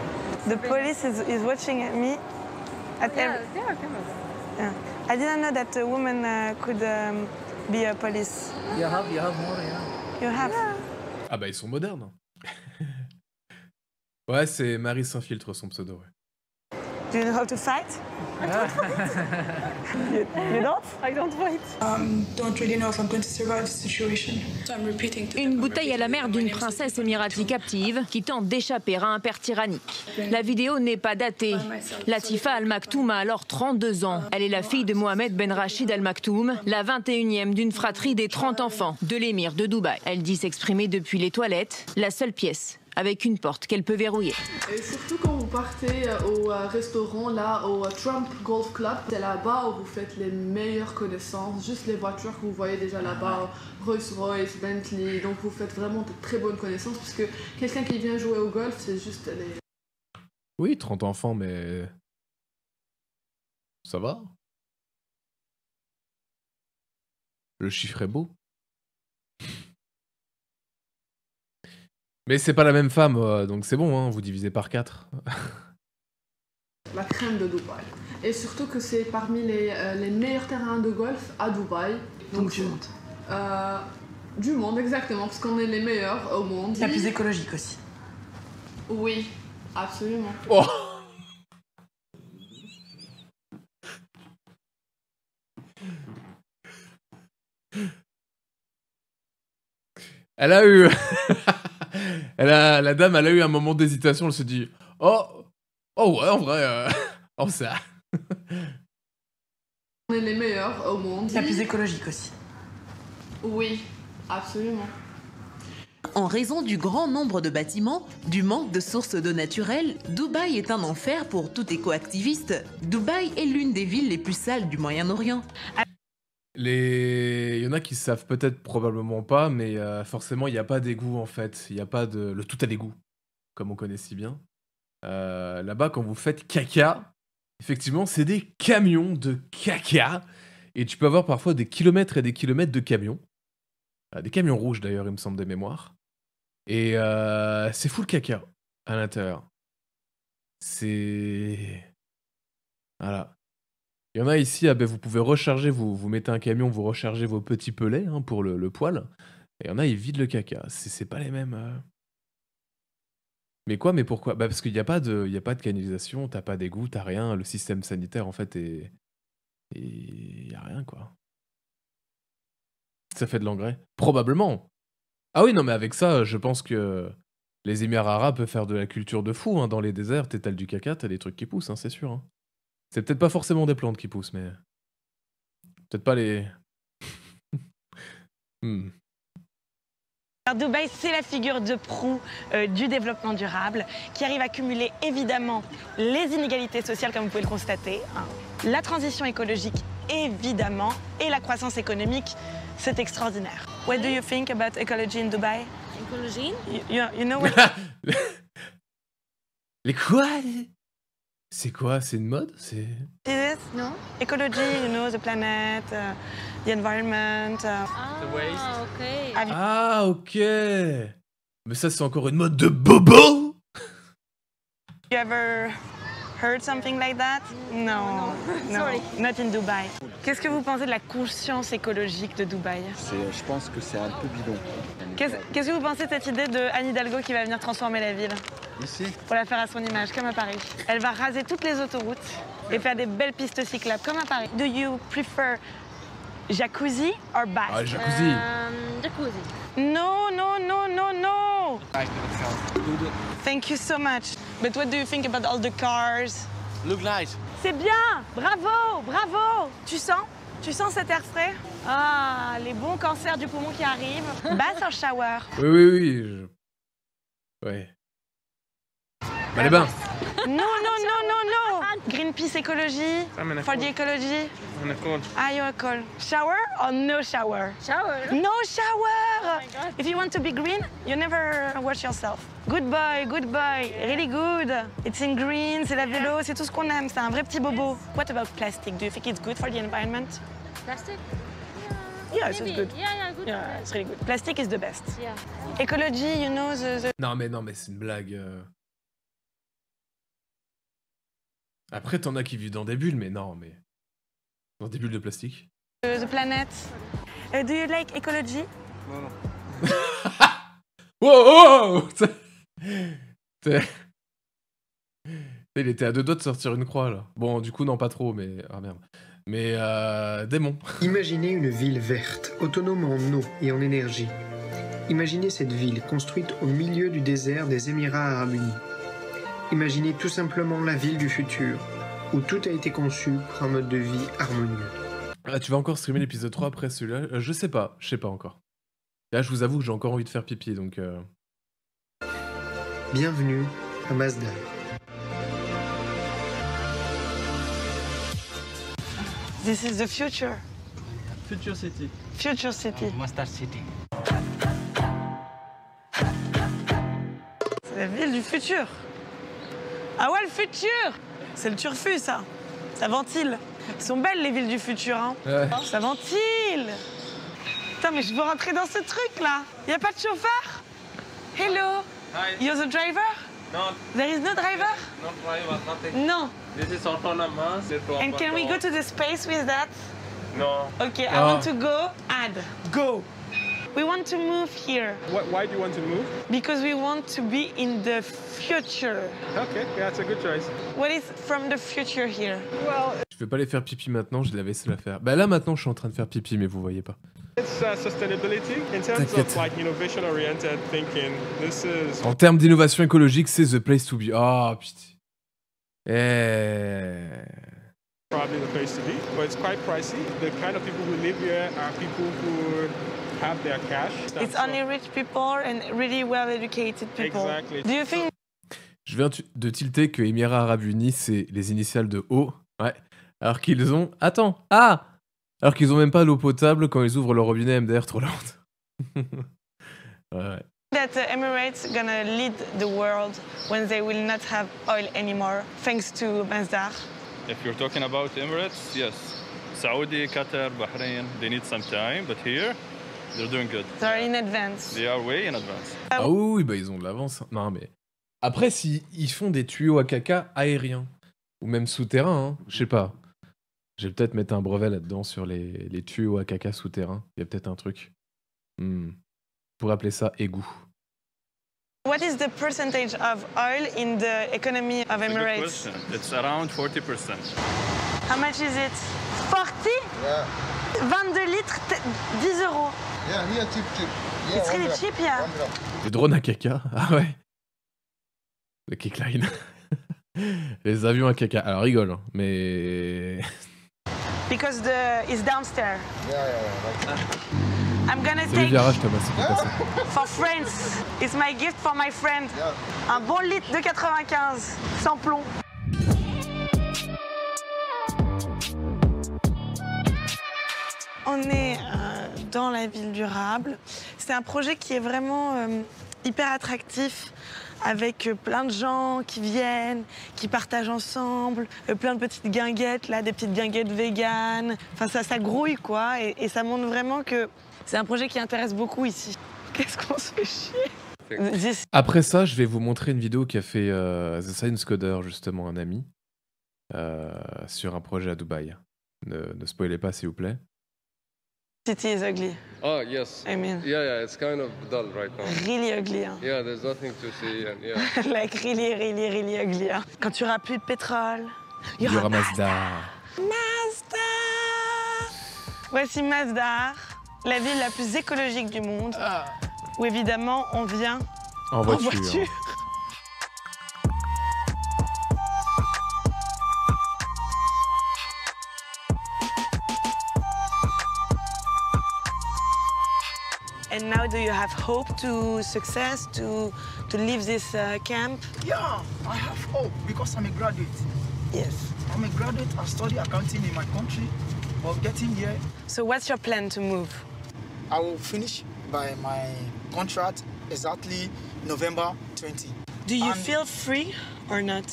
The police is watching at me. At there are cameras. Yeah. I didn't know that a woman could be a police. You have more, yeah. You have. Yeah. Ah bah ils sont modernes. Ouais, c'est Marie s'infiltre son pseudo, ouais. Do you know how to fight? You don't? I don't fight. Don't really know if I'm going to survive the situation. So I'm repeating. Une bouteille à la mer d'une princesse émirati captive qui tente d'échapper à un père tyrannique. La vidéo n'est pas datée. Latifa Al Maktoum a alors 32 ans. Elle est la fille de Mohamed Ben Rachid Al Maktoum, la 21e d'une fratrie des 30 enfants de l'émir de Dubaï. Elle dit s'exprimer depuis les toilettes, la seule pièce avec une porte qu'elle peut verrouiller. Et surtout quand vous partez au restaurant, là, au Trump Golf Club, c'est là-bas où vous faites les meilleures connaissances, juste les voitures que vous voyez déjà là-bas, Rolls-Royce, Bentley, donc vous faites vraiment de très bonnes connaissances, parce que quelqu'un qui vient jouer au golf, c'est juste les... Oui, 30 enfants, mais... Ça va. Le chiffre est beau. Mais c'est pas la même femme, donc c'est bon, hein, vous divisez par 4. La crème de Dubaï. Et surtout que c'est parmi les meilleurs terrains de golf à Dubaï. Donc du monde. Du monde, exactement, parce qu'on est les meilleurs au monde. La plus écologique aussi. Oui, absolument. Oh. Elle a eu... la dame, elle a eu un moment d'hésitation, elle se dit « Oh ouais, en vrai, oh ça... » On est les meilleurs au monde. La plus écologique aussi. Oui, absolument. En raison du grand nombre de bâtiments, du manque de sources d'eau naturelle, Dubaï est un enfer pour tout éco-activiste. Dubaï est l'une des villes les plus sales du Moyen-Orient. Il y en a qui savent peut-être probablement pas, mais forcément, il n'y a pas d'égout en fait. Il n'y a pas de... Le tout à l'égout, comme on connaît si bien. Là-bas, quand vous faites caca, effectivement, c'est des camions de caca. Et tu peux avoir parfois des kilomètres et des kilomètres de camions. Des camions rouges d'ailleurs, il me semble, des mémoires. Et c'est full caca à l'intérieur. C'est... Voilà. Il y en a ici, ah ben vous pouvez recharger, vous mettez un camion, vous rechargez vos petits pelets hein, pour le poêle. Et il y en a, ils vident le caca. C'est pas les mêmes... Mais quoi, mais pourquoi? Bah parce qu'il n'y a pas de canalisation, t'as pas d'égout, t'as rien. Le système sanitaire, en fait, il n'y a rien, quoi. Ça fait de l'engrais? Probablement. Ah oui, non, mais avec ça, je pense que les Émirats arabes peuvent faire de la culture de fou. Hein. Dans les déserts, t'as du caca, t'as des trucs qui poussent, hein, c'est sûr. Hein. C'est peut-être pas forcément des plantes qui poussent, mais... Peut-être pas les... Alors, Dubaï, c'est la figure de proue du développement durable qui arrive à cumuler évidemment les inégalités sociales, comme vous pouvez le constater, hein. La transition écologique, évidemment, et la croissance économique, c'est extraordinaire. What do you think about ecology in Dubai? Ecology? You know what... Les quoi? C'est quoi? C'est une mode? C'est... This? No. Ecology, you know, the planet, the environment. The waste. Okay. Ah, ok. Mais ça, c'est encore une mode de bobo? You ever heard something like that? No. Sorry. Not in Dubai. Qu'est-ce que vous pensez de la conscience écologique de Dubaï? Je pense que c'est un peu bidon. Qu'est-ce que vous pensez de cette idée de Anne Hidalgo qui va venir transformer la ville? Ici? Pour la faire à son image, comme à Paris. Elle va raser toutes les autoroutes et faire des belles pistes cyclables, comme à Paris. Do you prefer jacuzzi or bath? Ah, jacuzzi. Jacuzzi. No, no, no, no, no. Thank you so much. But what do you think about all the cars? Look nice. C'est bien. Bravo, bravo. Tu sens cet air frais? Ah, les bons cancers du poumon qui arrivent. Bath or shower? Oui. Ouais. Bah, les bains. No. Greenpeace écologie. For the ecology. Ah, you're cool. Shower or no shower? Shower. No shower. If you want to be green, you never wash yourself. Good boy. Really good. It's in green, c'est la vélo, c'est tout ce qu'on aime. C'est un vrai petit bobo. What about plastic? Do you think it's good for the environment? Plastic? Yeah, it's Maybe. good. Yeah, good. Yeah, it's really good. Plastic is the best. Yeah. Ecology, you know, the... Non, mais c'est une blague. Après, t'en as qui vivent dans des bulles, mais non, mais... Dans des bulles de plastique. The planet. Do you like ecology? Non. Oh Il était à 2 doigts de sortir une croix, là. Bon, du coup, non, pas trop, mais... Ah, merde. Mais, démon. Imaginez une ville verte, autonome en eau et en énergie. Imaginez cette ville construite au milieu du désert des Émirats Arabes Unis. Imaginez tout simplement la ville du futur, où tout a été conçu pour un mode de vie harmonieux. Ah, tu vas encore streamer l'épisode 3 après celui-là? Je sais pas encore. Là, je vous avoue que j'ai encore envie de faire pipi, donc... Bienvenue à Mazda. This is the future. Future City. Future City. Mustard City. C'est la ville du futur. Ah ouais, le futur! C'est le turfu, ça. Ça ventile. Elles sont belles, les villes du futur, hein. Ouais. Ça ventile. Putain, mais je veux rentrer dans ce truc-là. Y a pas de chauffeur? Hello. Hi. You're the driver? No. There is no driver? No driver, nothing. No. This is autonomous. And can we go to the space with that? No. Okay, I want to go. Add. Go. We want to move here. Why do you want to move? Because we want to be in the future. Okay, yeah, that's a good choice. What is from the future here? Well, Je vais pas les faire pipi maintenant, j'ai la vaisselle à faire. Bah là, maintenant, je suis en train de faire pipi, mais vous voyez pas. it's sustainability in terms T'inquiète. of like innovation-oriented thinking. This is En termes d'innovation écologique, c'est the place to be. Ah, putain. probably the place to be, but it's quite pricey. The kind of people who live here are people who have their cash. It's only rich people and really well-educated people. Exactly. Do you think Je viens de tilter que Émirats Arabes Unis, c'est les initiales de O. Ouais. Alors qu'ils ont... Attends. Ah! Alors qu'ils ont même pas l'eau potable quand ils ouvrent leur robinet MDR, trop lente. Ouais. that the Emirates gonna lead the world when they will not have oil anymore, thanks to Masdar? If you're talking about Emirates, yes. Saudi, Qatar, Bahrain, they need some time, but here, they're doing good. They're in advance. They are way in advance. Ah oui, bah ils ont de l'avance. Non, mais... Après, si ils font des tuyaux à caca aériens, ou même souterrains, hein, je sais pas. Je vais peut-être mettre un brevet là-dedans sur les tuyaux à caca souterrains. Il y a peut-être un truc. Pour appeler ça égout. What is the percentage of oil in the economy of It's a good Emirates? question. It's around 40%. How much is it? 40? Yeah. 22 litres, 10 euros. Yeah, here cheap. It's really cheap, yeah. Des drones à caca? Ah ouais. Le kickline. Les avions à caca. Alors rigole, hein, mais... Because it's downstairs. Yeah. I'm gonna C'est le take virage, Thomas, c'est pas ça. for friends. It's my gift for my friend. Un bon litre de 95, sans plomb. On est dans la ville durable. C'est un projet qui est vraiment hyper attractif avec plein de gens qui viennent, qui partagent ensemble, plein de petites guinguettes, là, des petites guinguettes véganes. Enfin, ça grouille, quoi, et ça montre vraiment que c'est un projet qui intéresse beaucoup ici. Qu'est-ce qu'on se fait chier. Après ça, je vais vous montrer une vidéo qu'a fait The Science Coder, justement, un ami, sur un projet à Dubaï. Ne spoilez pas, s'il vous plaît. City is ugly. Oh, yes. I mean, yeah, it's kind of dull right now. really ugly. Hein. Yeah, there's nothing to see, and yeah. Like really, really, really ugly. Hein. Quand tu auras plus de pétrole, il y aura Mazda. Mazda. Voici Mazda, la ville la plus écologique du monde, où évidemment on vient en voiture. And now, do you have hope to success to leave this camp? Yeah, I have hope because I'm a graduate. Yes. I'm a graduate. I study accounting in my country, but getting here. So what's your plan to move? I will finish by my contract exactly November 20. Do you feel free or not?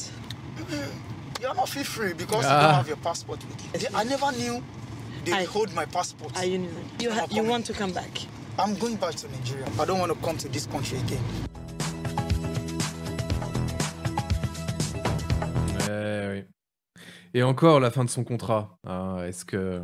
You're not feel free because you don't have your passport with you. I never knew they hold my passport. You want to come back? I'm going back to Nigeria. I don't want to come to this country again. Oui. Et encore la fin de son contrat. Est-ce que...